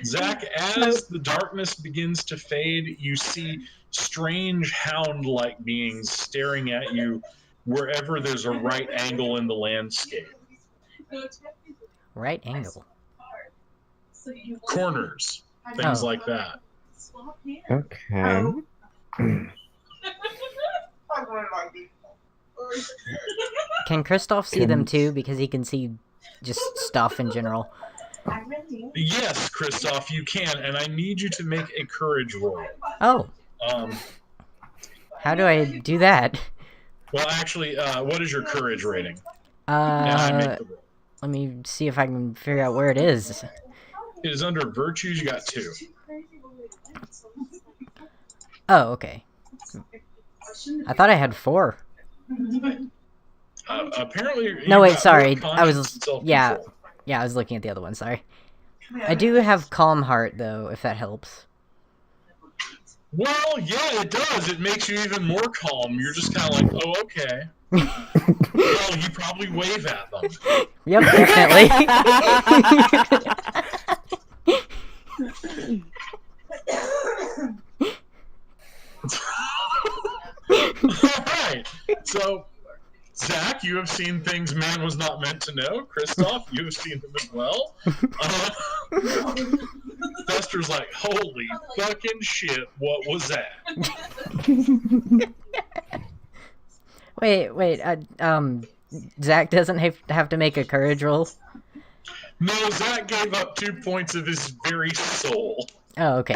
Zach, as the darkness begins to fade, you see strange hound-like beings staring at you wherever there's a right angle in the landscape. Right angle. Corners, things like that. Okay. Can Kristoff see them too? Because he can see just stuff in general. Yes, Kristoff, you can, and I need you to make a courage roll. Oh. How do I do that? Well, actually, what is your courage rating? I make the roll. Let me see if I can figure out where it is. It is under virtues. You got 2. Oh, okay. I thought I had 4. Apparently. No, wait, sorry. I was. Yeah, I was looking at the other one. Sorry. I do have calm heart though, if that helps. Well, yeah, it does. It makes you even more calm. You're just kind of like, oh, okay. Well, you probably wave at them. Yep, definitely. Alright, so, Zach, you have seen things man was not meant to know. Kristoff, you have seen them as well. Fester's like, holy fucking shit, what was that? Wait, Zach doesn't have to make a courage roll? No, Zach gave up 2 points of his very soul. Oh, okay.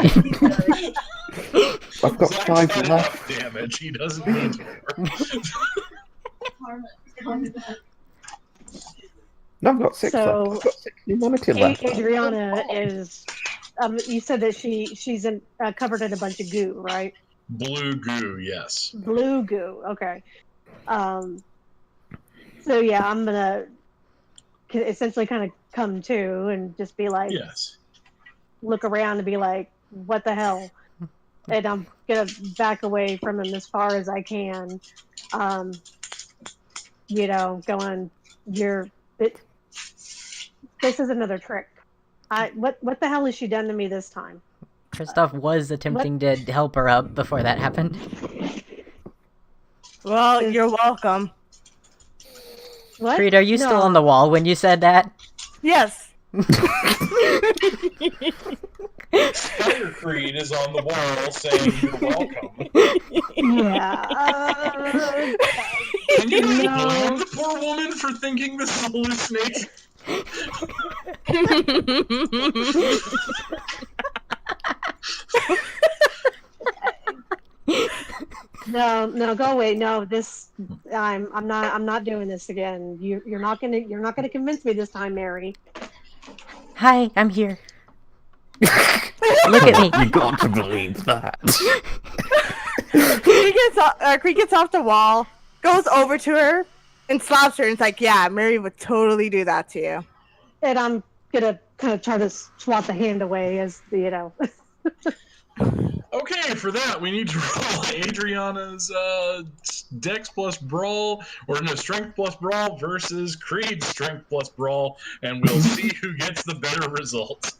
I've got Zach's 5 had left. enough damage, he doesn't need more. No, I've got 6 So, left. I've got 6 humanity left. Adriana is. You said that she's covered in a bunch of goo, right? Blue goo, yes. Blue goo. Okay. So yeah, I'm gonna essentially kind of come to and just be like, Yes. look around and be like, what the hell? And I'm gonna back away from him as far as I can. Going, this is another trick. What the hell has she done to me this time? Kristoff was attempting to help her up before that happened. Well, you're welcome. What? Creed, are you still No. on the wall when you said that? Yes. Spider Creed is on the wall saying you're welcome. Yeah. Can you not No. blame the poor woman for thinking this is a hallucination? No, go away. No, this I'm not doing this again. You're not gonna convince me this time, Mary. Hi, I'm here. Look at me. You got to believe that. Creed gets off the wall, goes over to her, and slaps her. And it's like, yeah, Mary would totally do that to you. And I'm gonna kind of try to swat the hand away as Okay, for that we need to roll Adriana's Dex plus Brawl, or no, Strength plus Brawl versus Creed's Strength plus Brawl, and we'll see who gets the better result.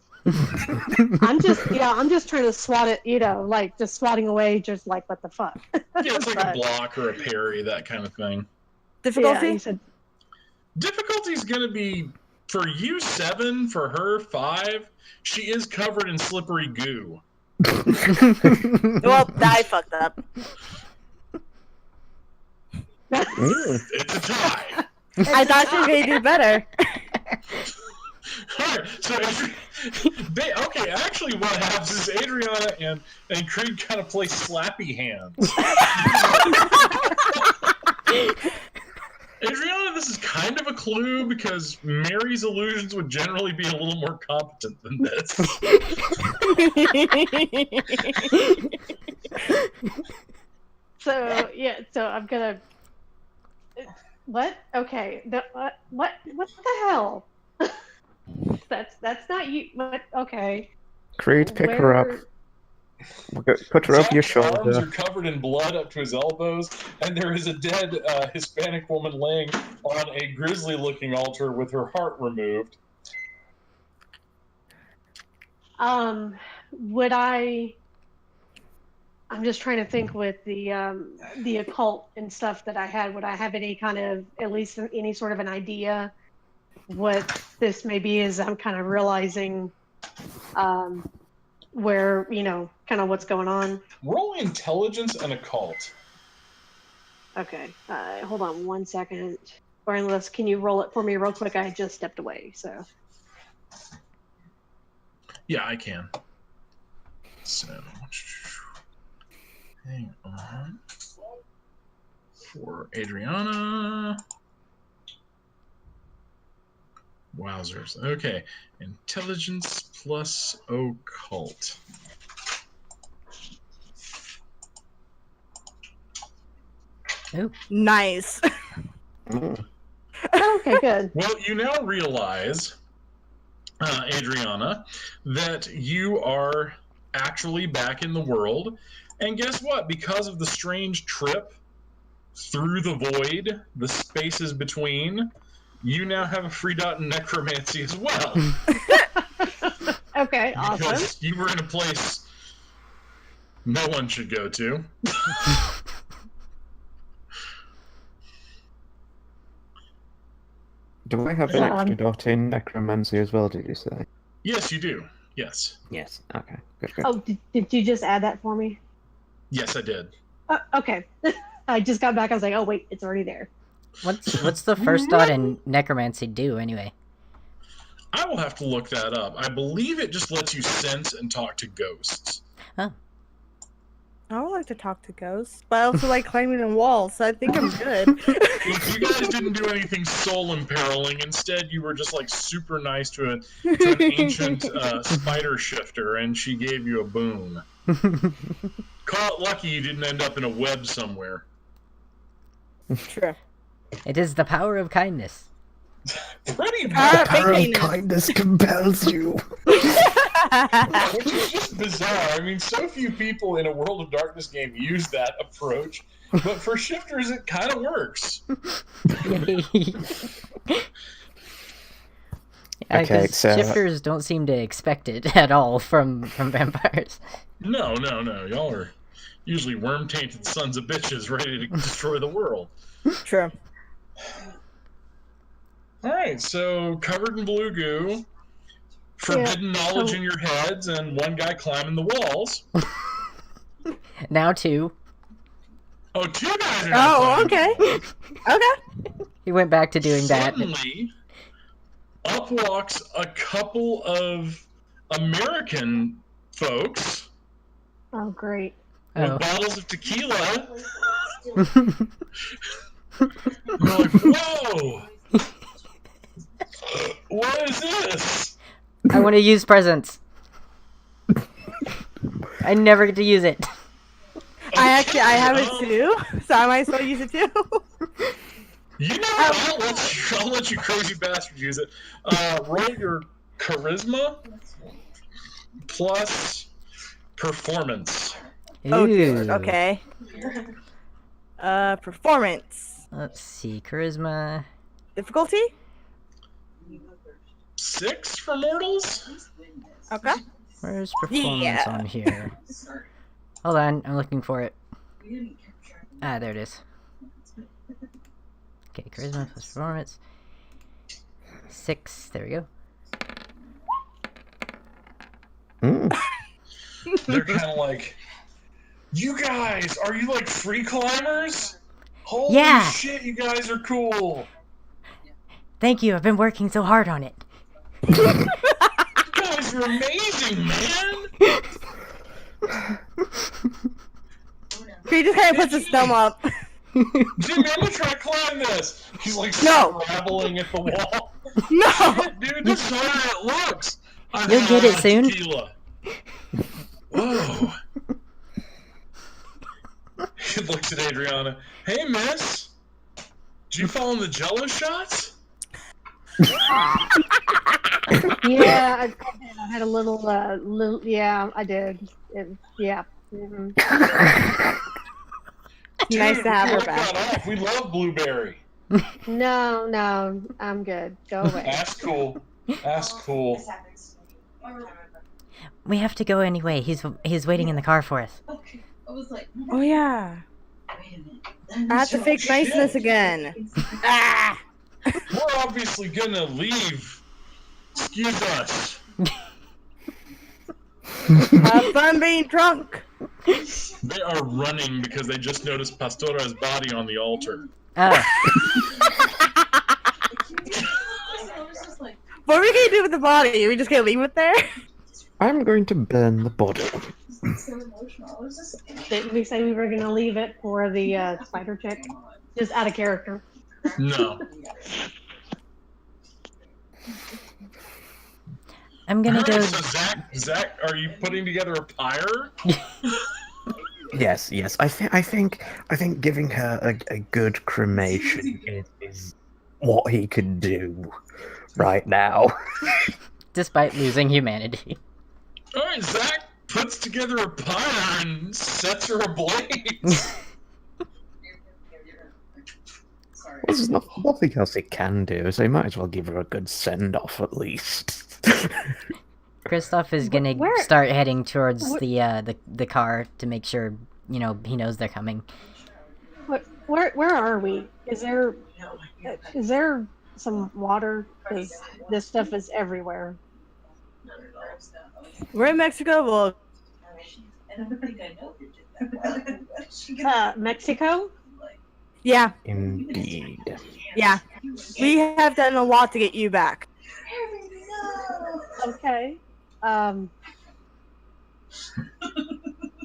I'm just trying to swat it, like just swatting away, just like what the fuck. Yeah, it's like a block or a parry, that kind of thing. Difficulty? Yeah, you said Difficulty's gonna be, for you 7, for her 5. She is covered in slippery goo. Well, I fucked up. It's a tie. I thought she was gonna do better. Alright, so okay, actually what happens is Adriana and Creed kind of play slappy hands. Adriana, this is kind of a clue because Mary's illusions would generally be a little more competent than this. so I'm gonna. What? Okay. What the hell? That's not you. What? Okay. Creed, pick her up. Put her over your Jack's arms are shoulder. covered in blood up to his elbows, and there is a dead Hispanic woman laying on a grisly-looking altar with her heart removed. Would I? I'm just trying to think with the occult and stuff that I had. Would I have any kind of, at least any sort of an idea what this may be? As I'm kind of realizing, where kind of what's going on. Roll intelligence and occult. Okay, hold on 1 second. Or unless, can you roll it for me real quick? I just stepped away, so. Yeah, I can. So, hang on. For Adriana. Wowzers. Okay. Intelligence plus occult. Ooh. Nice. Okay, good. Well, you now realize, Adriana, that you are actually back in the world. And guess what? Because of the strange trip through the void, the spaces between, you now have a free dot in necromancy as well. Okay, awesome. Because you were in a place no one should go to. Do I have an extra dot in necromancy as well, did you say? Yes, you do. Yes. Yes. Okay. Good. Oh, did you just add that for me? Yes, I did. Okay. I just got back. I was like, oh wait, it's already there. What's the first dot in necromancy do anyway? I will have to look that up. I believe it just lets you sense and talk to ghosts. Oh. I would like to talk to ghosts, but I also like climbing on walls, so I think I'm good. If you guys didn't do anything soul imperiling, instead you were just like super nice to an ancient spider shifter, and she gave you a boon. Call it lucky you didn't end up in a web somewhere. True. It is the power of kindness. Pretty The much. power of kindness compels you. Which is just bizarre. I mean, so few people in a World of Darkness game use that approach, but for shifters it kind of works. Okay, 'cause so- shifters don't seem to expect it at all from vampires. No, y'all are Usually worm-tainted sons of bitches ready to destroy the world. True. All right, so covered in blue goo, forbidden knowledge in your heads, and one guy climbing the walls. Now 2. Oh, 2 guys are now Oh, climbing the okay. walls. Okay. He went back to doing that. Suddenly, up walks a couple of American folks Oh, great. with Oh. bottles of tequila. You're like, whoa! What is this? I want to use presents. I never get to use it. I have it too, so I might as well use it too. You know what? I'll let you crazy bastard use it. Roll your charisma plus performance. Oh, Ooh. okay. Performance. Let's see, charisma. Difficulty? 6 for mortals? Okay. Where's performance Yeah. on here? Hold on, I'm looking for it. Ah, there it is. Okay, charisma plus performance. 6, there we go. They're kind of like, you guys, are you like free climbers? Holy Yeah. shit, you guys are cool. Thank you, I've been working so hard on it. You guys are amazing, man. He just kind of puts his thumb up. Jimmy, I'm gonna try to climb this. He's like No. scrabbling at the wall. No! Dude, this is harder than it looks. You'll get it soon. Tequila. Whoa. He looks at Adriana. Hey, miss. Did you fall in the jello shots? Yeah, I did. I had a little, yeah, I did. Yeah. Mhm. Nice to have her Look back. that off. We love Blueberry. No, I'm good. Go away. That's cool. That's cool. This happens to me. We have to go anyway. He's waiting in the car for us. Okay. I was like, Oh, yeah. wait a minute. I have to fake shit. niceness again. Ah! We're obviously gonna leave. Excuse us. Have fun being drunk. They are running because they just noticed Pastora's body on the altar. Oh, I was just like, What are we gonna do with the body? Are we just gonna leave it there? I'm going to burn the body. so emotional. I was just. Didn't we say we were going to leave it for the spider chick? Just out of character. No. I'm gonna go. Alright, so Zach, are you putting together a pyre? Yes. I think giving her a good cremation is what he could do right now. Despite losing humanity. Alright, Zach puts together a pyre and sets her ablaze. Sorry. There's nothing else he can do, so he might as well give her a good send-off at least. Christoph is gonna Where- start heading towards the car to make sure he knows they're coming. Where are we? Is there some water? Because this stuff is everywhere. We're in Mexico. Well, And I don't think I know who did that. What is she gonna Mexico? yeah, Indeed. yeah. We have done a lot to get you back. No. Okay.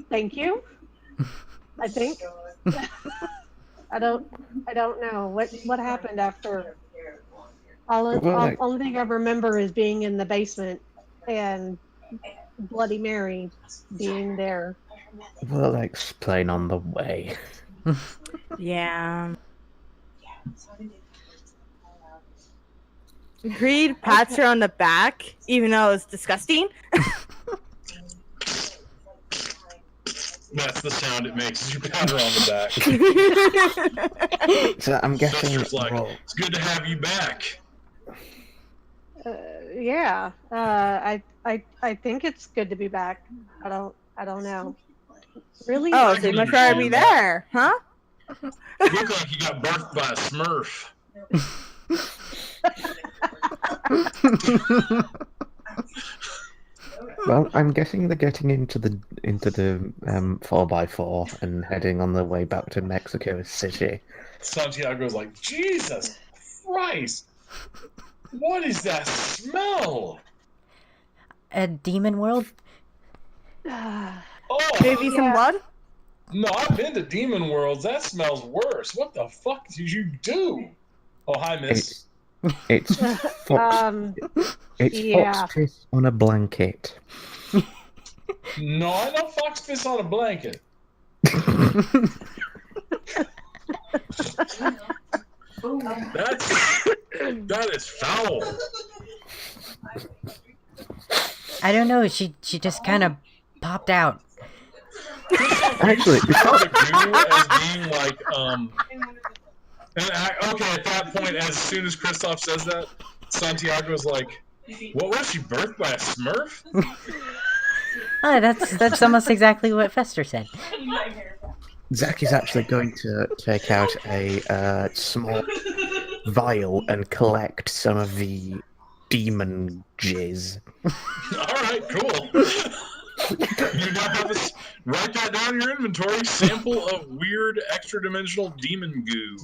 Thank you. I think. I don't know what happened after. Only thing I remember is being in the basement and Bloody Mary being there. We'll explain on the way. Yeah. Creed pats her on the back, even though it's disgusting. That's the sound it makes as you pat her on the back. So I'm guessing. Sister's like, well, it's good to have you back. Yeah. I think it's good to be back. I don't know. Really? Oh, so you much rather be there, huh? Look like you got birthed by a Smurf. Well, I'm guessing they're getting into the 4x4 and heading on their way back to Mexico City. Santiago's like, Jesus Christ! What is that smell? A demon world? Oh, Maybe some blood? no, I've been to demon worlds. That smells worse. What the fuck did you do? Oh, hi, miss. It's fox. It's yeah. fox piss on a blanket. No, I know fox piss on a blanket. That is foul. I don't know. She just kind of popped out. Actually, Describe the goo as being like okay, at that point, as soon as Kristoff says that, Santiago's like, what was she, birthed by a Smurf? Oh, that's almost exactly what Fester said. Zach is actually going to take out a small vial and collect some of the demon jizz. Alright, cool. You now have write that down in your inventory. Sample of weird extra-dimensional demon goo.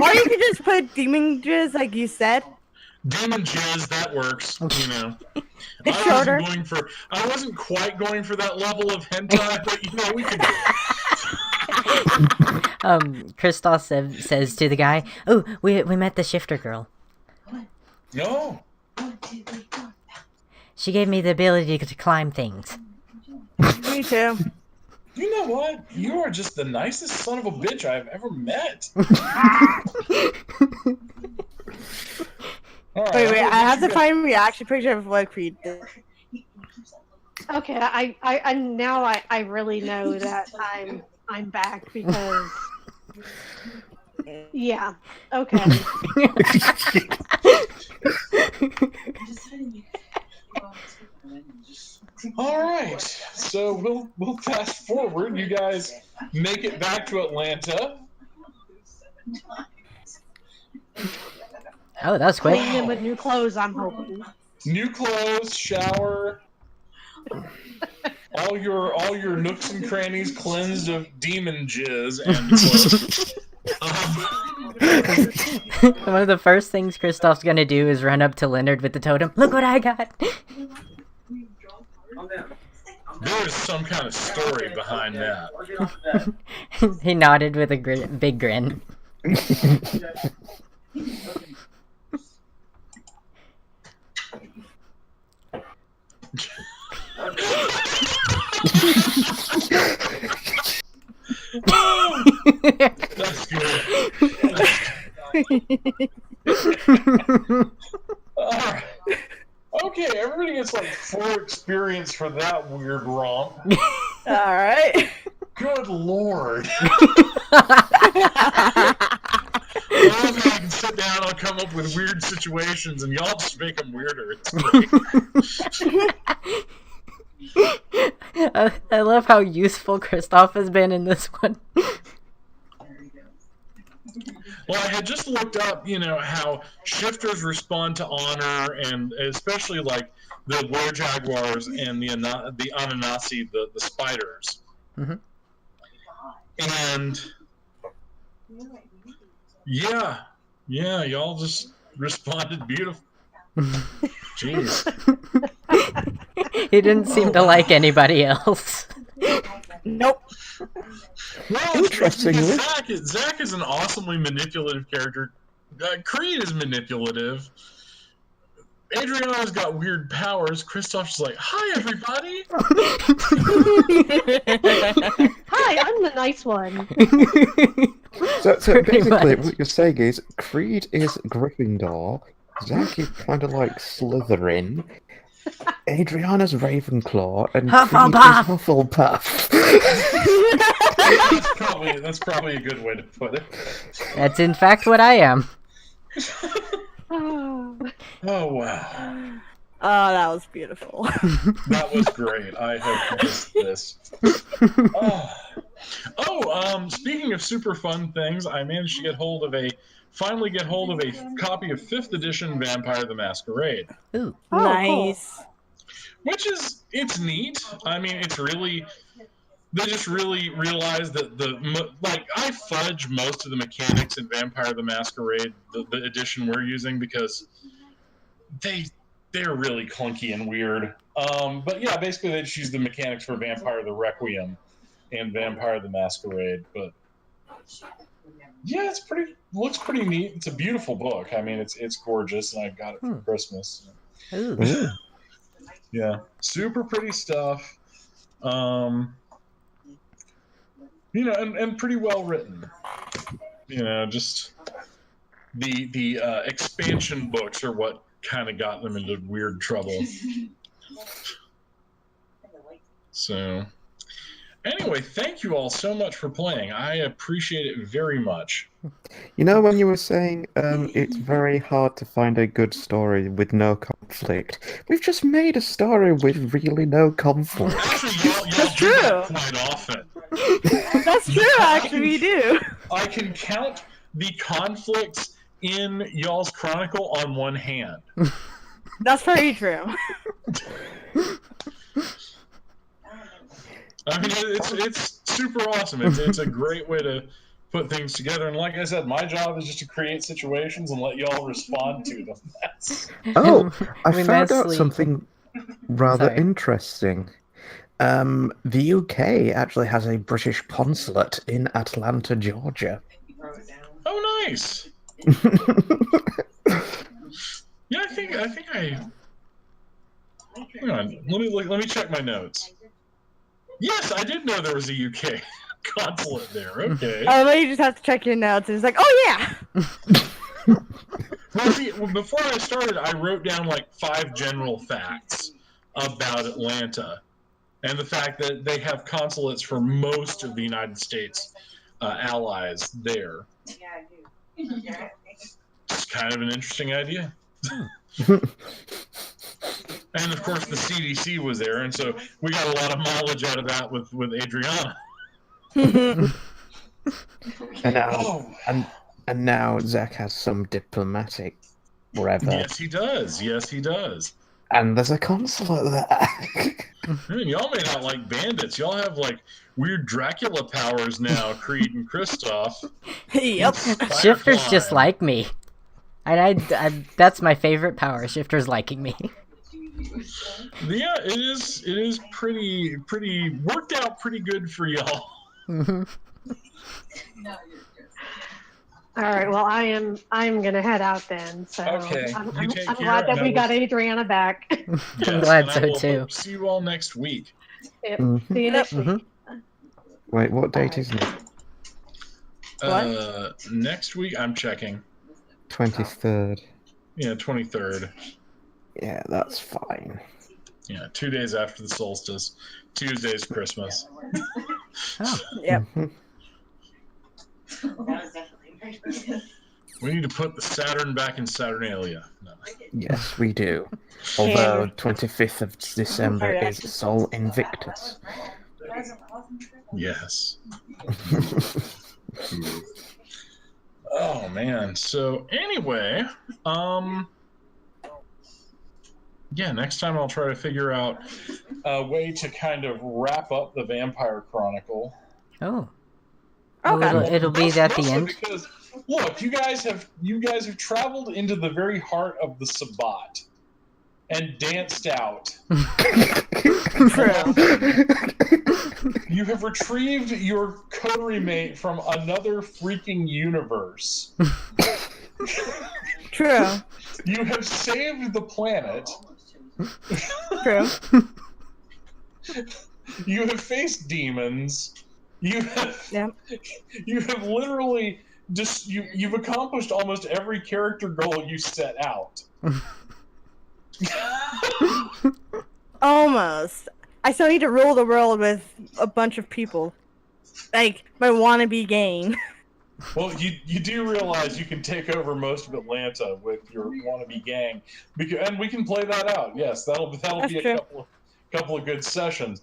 Or you could just put demon jizz like you said. Demon jizz, that works, you know. It's shorter. I wasn't quite going for that level of hentai, but you know, we could do it. Kristoff says to the guy, "Oh, we met the shifter girl. No. She gave me the ability to climb things." Me too. You know what? You are just the nicest son of a bitch I've ever met. All right, Wait, I have to find a reaction picture of what Creed did. Okay, I now I really know that I'm back because yeah. Okay. All right, so we'll fast forward. You guys make it back to Atlanta. Oh, that was quick. Clean them with new clothes, I'm hoping. New clothes, shower, all your nooks and crannies cleansed of demon jizz and One of the first things Kristoff's gonna do is run up to Leonard with the totem. Look what I got! there is some kind of story behind that. He nodded with a big grin. That's good. Alright. Okay, everybody gets like 4 experience for that weird romp. Alright. Good lord. I can sit down, I'll come up with weird situations, and y'all just make them weirder. It's great. I love how useful Kristoff has been in this one. Well, I had just looked up, you know, how shifters respond to honor, and especially like the were-jaguars and the Ananasi, the spiders. Mm-hmm. And yeah, y'all just responded beautiful. Jeez. He didn't seem to like anybody else. Nope. Well, Interestingly. Zach is an awesomely manipulative character. Creed is manipulative. Adriana's got weird powers. Kristoff's like, "Hi, everybody." Hi, I'm the nice one. So Pretty basically, much. what you're saying is Creed is Gryffindor, Zach is kind of like Slytherin, Adriana's Ravenclaw, and Hufflepuff! Creed is Hufflepuff. That's probably a good way to put it. That's in fact what I am. Oh. Oh wow. Oh, that was beautiful. That was great. I have missed this. Speaking of super fun things, I managed to finally get hold of a copy of 5th edition Vampire the Masquerade. Ooh. Oh, Nice. Which is, it's neat. I mean, it's really, they just really realized that I fudge most of the mechanics in Vampire the Masquerade, the edition we're using, because they're really clunky and weird. But yeah, basically they just use the mechanics for Vampire the Requiem and Vampire the Masquerade. But yeah, looks pretty neat. It's a beautiful book. I mean, it's gorgeous, and I got it for Christmas. Ooh. Yeah, super pretty stuff. And pretty well written. Just the expansion books are what kind of got them into weird trouble. So, anyway, thank you all so much for playing. I appreciate it very much. When you were saying it's very hard to find a good story with no conflict, we've just made a story with really no conflict. Actually, y'all That's do that true. quite often. That's true, actually, we do. I can count the conflicts in y'all's chronicle on one hand. That's very true. I mean, it's super awesome. It's a great way to put things together. And like I said, my job is just to create situations and let y'all respond to them. I found out Immensely- something rather Sorry. interesting. The UK actually has a British consulate in Atlanta, Georgia. Oh, nice. Yeah, I think I. Hang on. Let me check my notes. Yes, I did know there was a UK consulate there. Okay. Oh, then you just have to check your notes, and it's like, oh yeah. Well, before I started, I wrote down like 5 general facts about Atlanta, and the fact that they have consulates for most of the United States allies there. Yeah, I do. It's kind of an interesting idea. And of course, the CDC was there, and so we got a lot of mileage out of that with Adriana. And now Zach has some diplomatic whatever. Yes, he does. Yes, he does. And there's a consulate there. I mean, y'all may not like bandits. Y'all have like weird Dracula powers now, Creed and Christoph. Yep. Shifters just like me. I that's my favorite power. Shifters liking me. Yeah, it is pretty worked out pretty good for y'all. All right. Well, I'm gonna head out then. So Okay, I'm you take care, glad that and we I got Adriana back. Yes, I'm glad and so I will too. hope to see you all next week. Yep. Mhm. See you next week. Wait, what date is it? Next week, I'm checking. 23rd. Yeah, 23rd. Yeah, that's fine. Yeah, 2 days after the solstice. Tuesday's Christmas. Oh. Yep. Mhm. That was definitely We need to put the Saturn back in Saturnalia. No. Yes, we do. Although 25th of December is Sol Invictus. Yes. Oh man. So anyway, yeah, next time I'll try to figure out a way to kind of wrap up the Vampire Chronicle. Oh. Okay. It'll be at the Mostly end. Because look, you guys have traveled into the very heart of the Sabbat and danced out. True. You have retrieved your coterie mate from another freaking universe. True. You have saved the planet. True. You have faced demons. You have Yep. you have literally just you've accomplished almost every character goal you set out. Almost. I still need to rule the world with a bunch of people. Like, my wannabe gang. Well, you do realize you can take over most of Atlanta with your wannabe gang, and we can play that out. Yes, that'll That's be a true. couple of good sessions.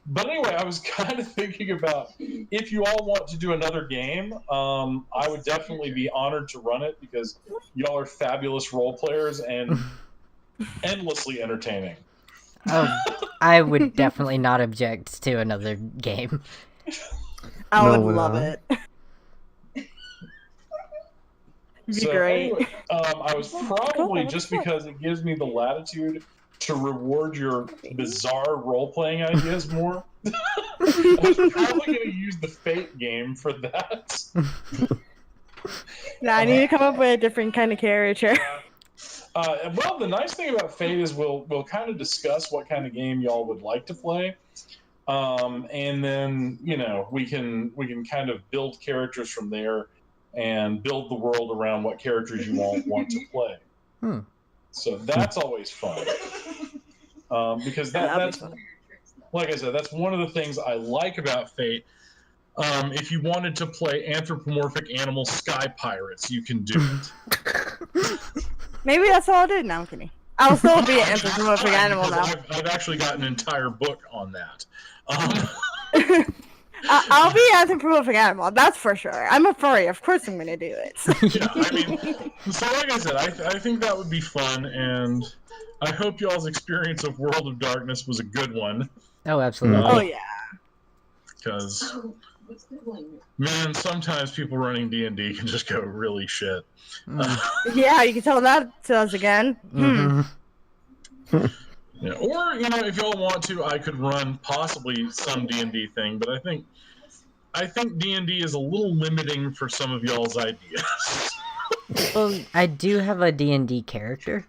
But anyway, I was kind of thinking about if you all want to do another game. I would definitely be honored to run it because y'all are fabulous role players and endlessly entertaining. Oh, I would definitely not object to another game. I No, would love I- it. It'd be So great. anyway, I was probably just Cool. because it gives me the latitude to reward your bizarre role-playing ideas more. I was probably going to use the Fate game for that. Now I need to come up with a different kind of character. Well, the nice thing about Fate is we'll kind of discuss what kind of game y'all would like to play, and then we can kind of build characters from there and build the world around what characters you want to play. Hmm. So that's always fun. Because That'd be that's fun. like I said, that's one of the things I like about Fate. If you wanted to play anthropomorphic animal sky pirates, you can do it. Maybe that's all I'll do. No, I'm kidding. I'll still be an anthropomorphic animal now. I've actually got an entire book on that. I'll be an anthropomorphic animal. That's for sure. I'm a furry. Of course, I'm gonna do it. Yeah, I mean, so like I said, I think that would be fun, and I hope y'all's experience of World of Darkness was a good one. Oh, absolutely. Oh yeah. Because, man, sometimes people running D&D can just go really shit. Yeah, you can tell that to us again. Yeah. Or, if y'all want to, I could run possibly some D&D thing, but I think D&D is a little limiting for some of y'all's ideas. Well, I do have a D&D character.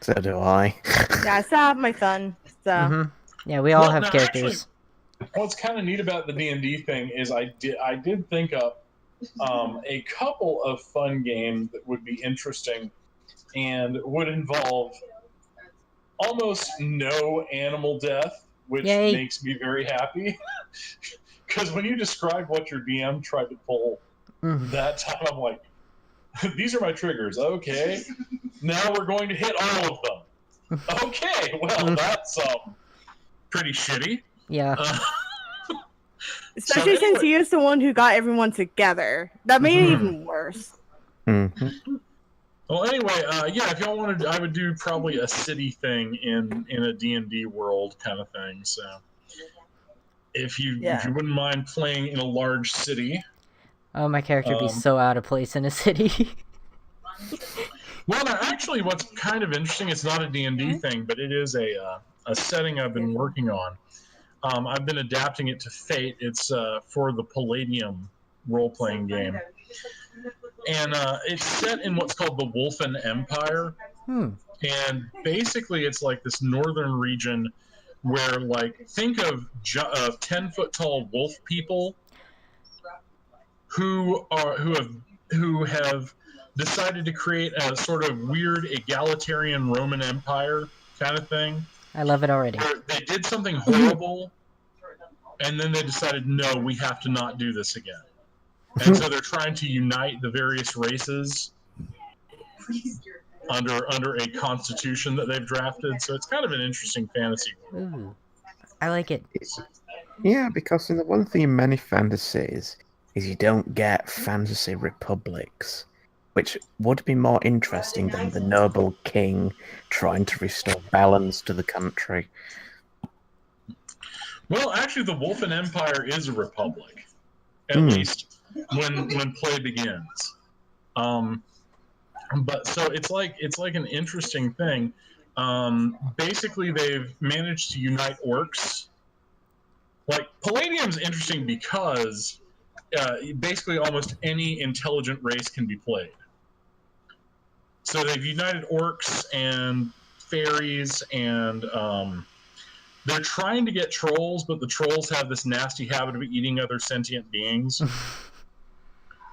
So do I. Yeah, I still have my son. So Yeah, we all Well, have now, characters. What's kind of neat about the D&D thing is I did think up a couple of fun games that would be interesting and would involve almost no animal death, which Yay. makes me very happy. Because when you described what your DM tried to pull that time, I'm like, these are my triggers. Okay, now we're going to hit all of them. Okay, well, that's pretty shitty. Yeah. especially since he is the one who got everyone together. That made it even worse. Well, anyway, yeah, if y'all wanted, I would do probably a city thing in a D&D world kind of thing. So, if you wouldn't mind playing in a large city. Oh, my character would be so out of place in a city. Well, now, actually, what's kind of interesting, it's not a D&D thing, but it is a setting I've been working on. I've been adapting it to Fate. It's for the Palladium role-playing game. And it's set in what's called the Wolfen Empire. And basically, it's like this northern region where, like, think of 10-foot-tall wolf people who have decided to create a sort of weird egalitarian Roman Empire kind of thing. I love it already. They did something horrible, and then they decided, no, we have to not do this again. And so they're trying to unite the various races under a constitution that they've drafted. So it's kind of an interesting fantasy world. Ooh, I like it. Yeah, because the one thing in many fantasies is you don't get fantasy republics, which would be more interesting than the noble king trying to restore balance to the country. Well, actually, the Wolfen Empire is a republic, at least when play begins. But so it's like an interesting thing. Basically, they've managed to unite orcs. Like, Palladium's interesting because basically almost any intelligent race can be played. So they've united orcs and fairies, and they're trying to get trolls, but the trolls have this nasty habit of eating other sentient beings.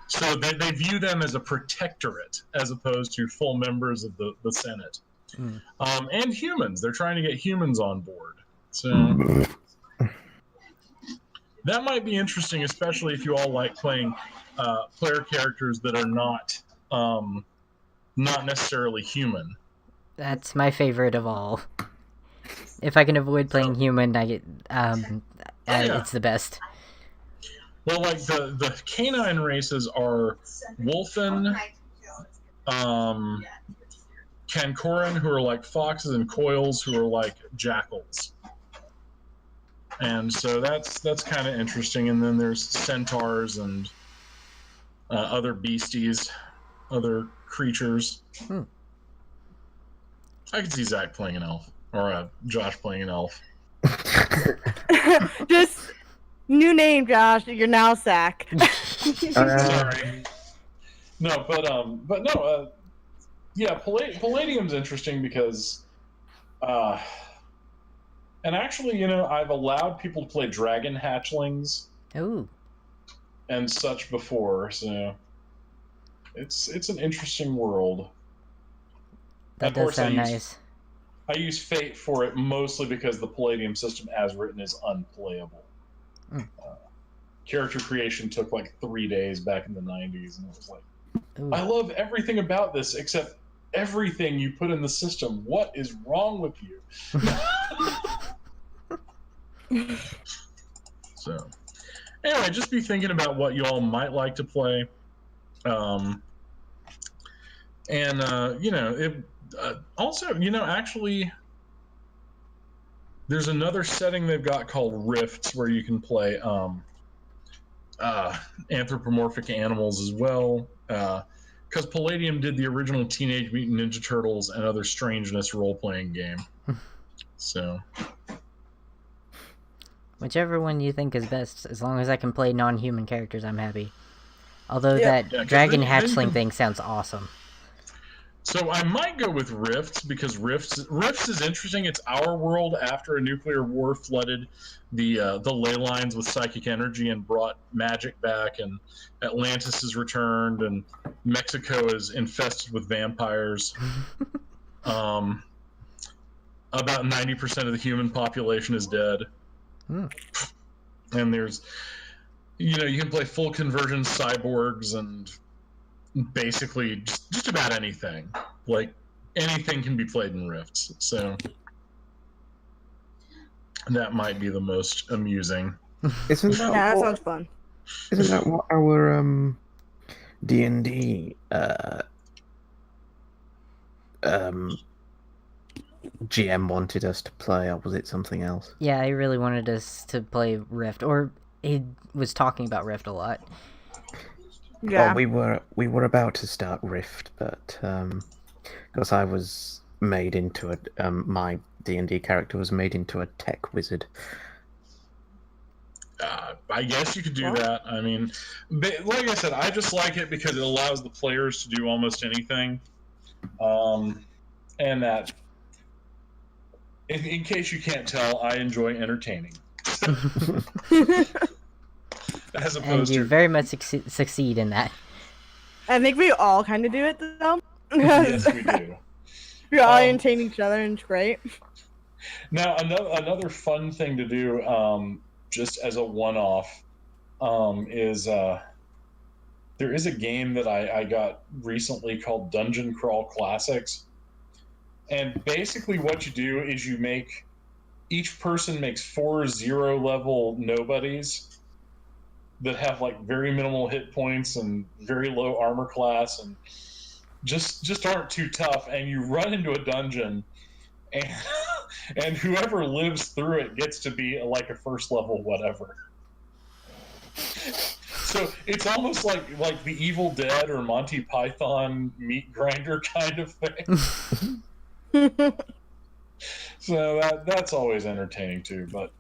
So they view them as a protectorate as opposed to full members of the Senate. And humans. They're trying to get humans on board. So that might be interesting, especially if you all like playing player characters that are not necessarily human. That's my favorite of all. If I can avoid playing human, I get it's the best. Well, like the canine races are Wolfen, Cancoran, who are like foxes, and Coils, who are like jackals. And so that's kind of interesting. And then there's centaurs and other beasties, other creatures. I could see Zach playing an elf, or Josh playing an elf. Just new name, Josh. You're now Zach. Sorry. No, but no. Yeah, Palladium's interesting because, and actually, I've allowed people to play dragon hatchlings. Ooh. And such before, so it's an interesting world. That does sound nice. I use Fate for it mostly because the Palladium system as written is unplayable. Character creation took like 3 days back in the 90s, and it was like, Ooh. I love everything about this except everything you put in the system. What is wrong with you? So, anyway, just be thinking about what you all might like to play. Also, actually, there's another setting they've got called Rifts where you can play anthropomorphic animals as well. Because Palladium did the original Teenage Mutant Ninja Turtles and other strangeness role-playing game. So, whichever one you think is best, as long as I can play non-human characters, I'm happy. Although Yeah. that dragon hatchling thing sounds awesome. So I might go with Rifts because Rifts is interesting. It's our world after a nuclear war flooded the ley lines with psychic energy and brought magic back, and Atlantis is returned, and Mexico is infested with vampires. About 90% of the human population is dead. And there's, you can play full conversion cyborgs and basically just about anything. Like, anything can be played in Rifts. So that might be the most amusing. Isn't that Yeah, that what, sounds fun. isn't that what our D&D GM wanted us to play, or was it something else? Yeah, I really wanted us to play Rift, or he was talking about Rift a lot. Yeah. Well, we were about to start Rift, but because I was made into my D&D character was made into a tech wizard. I guess you could do that. I mean, like I said, I just like it because it allows the players to do almost anything. And that, in case you can't tell, I enjoy entertaining. As opposed And you to very much succeed in that. I think we all kind of do it though. yes, we do. We all entertain each other, and it's great. Now, another fun thing to do, just as a one-off, is there is a game that I got recently called Dungeon Crawl Classics, and basically what you do is each person makes 4 0-level nobodies that have like very minimal hit points and very low armor class and just aren't too tough, and you run into a dungeon, and whoever lives through it gets to be like a first level whatever. So it's almost like the Evil Dead or Monty Python meat grinder kind of thing. So that's always entertaining too. But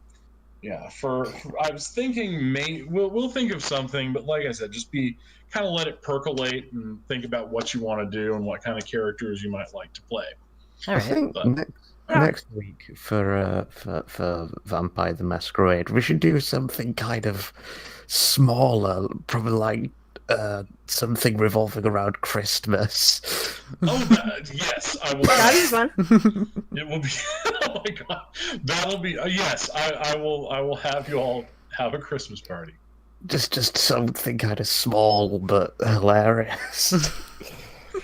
yeah, I was thinking we'll think of something, but like I said, just kind of let it percolate and think about what you want to do and what kind of characters you might like to play. All right. I think next week for Vampire the Masquerade, we should do something kind of smaller, probably like something revolving around Christmas. Oh, yes, I will. That'd be fun. It will be. Oh my god, that'll be. Yes, I will. I will have you all have a Christmas party? Just something kind of small but hilarious.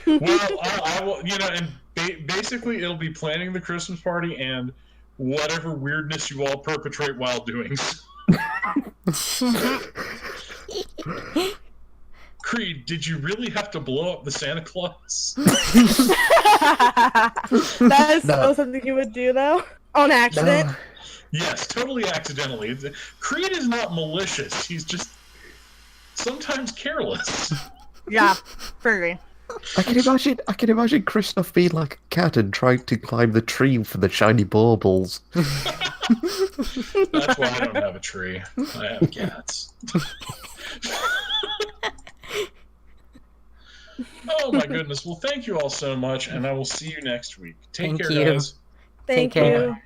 Well, I will, and basically it'll be planning the Christmas party and whatever weirdness you all perpetrate while doing so. Creed, did you really have to blow up the Santa Claus? That is No. so something you would do, though? On accident? No. Yes, totally accidentally. Creed is not malicious. He's just sometimes careless. Yeah, pretty. I can imagine Christoph being like a cat and trying to climb the tree for the shiny baubles. That's why I don't have a tree. I have cats. Oh my goodness. Well, thank you all so much, and I will see you next week. Take Thank care, you. guys. Thank care. you.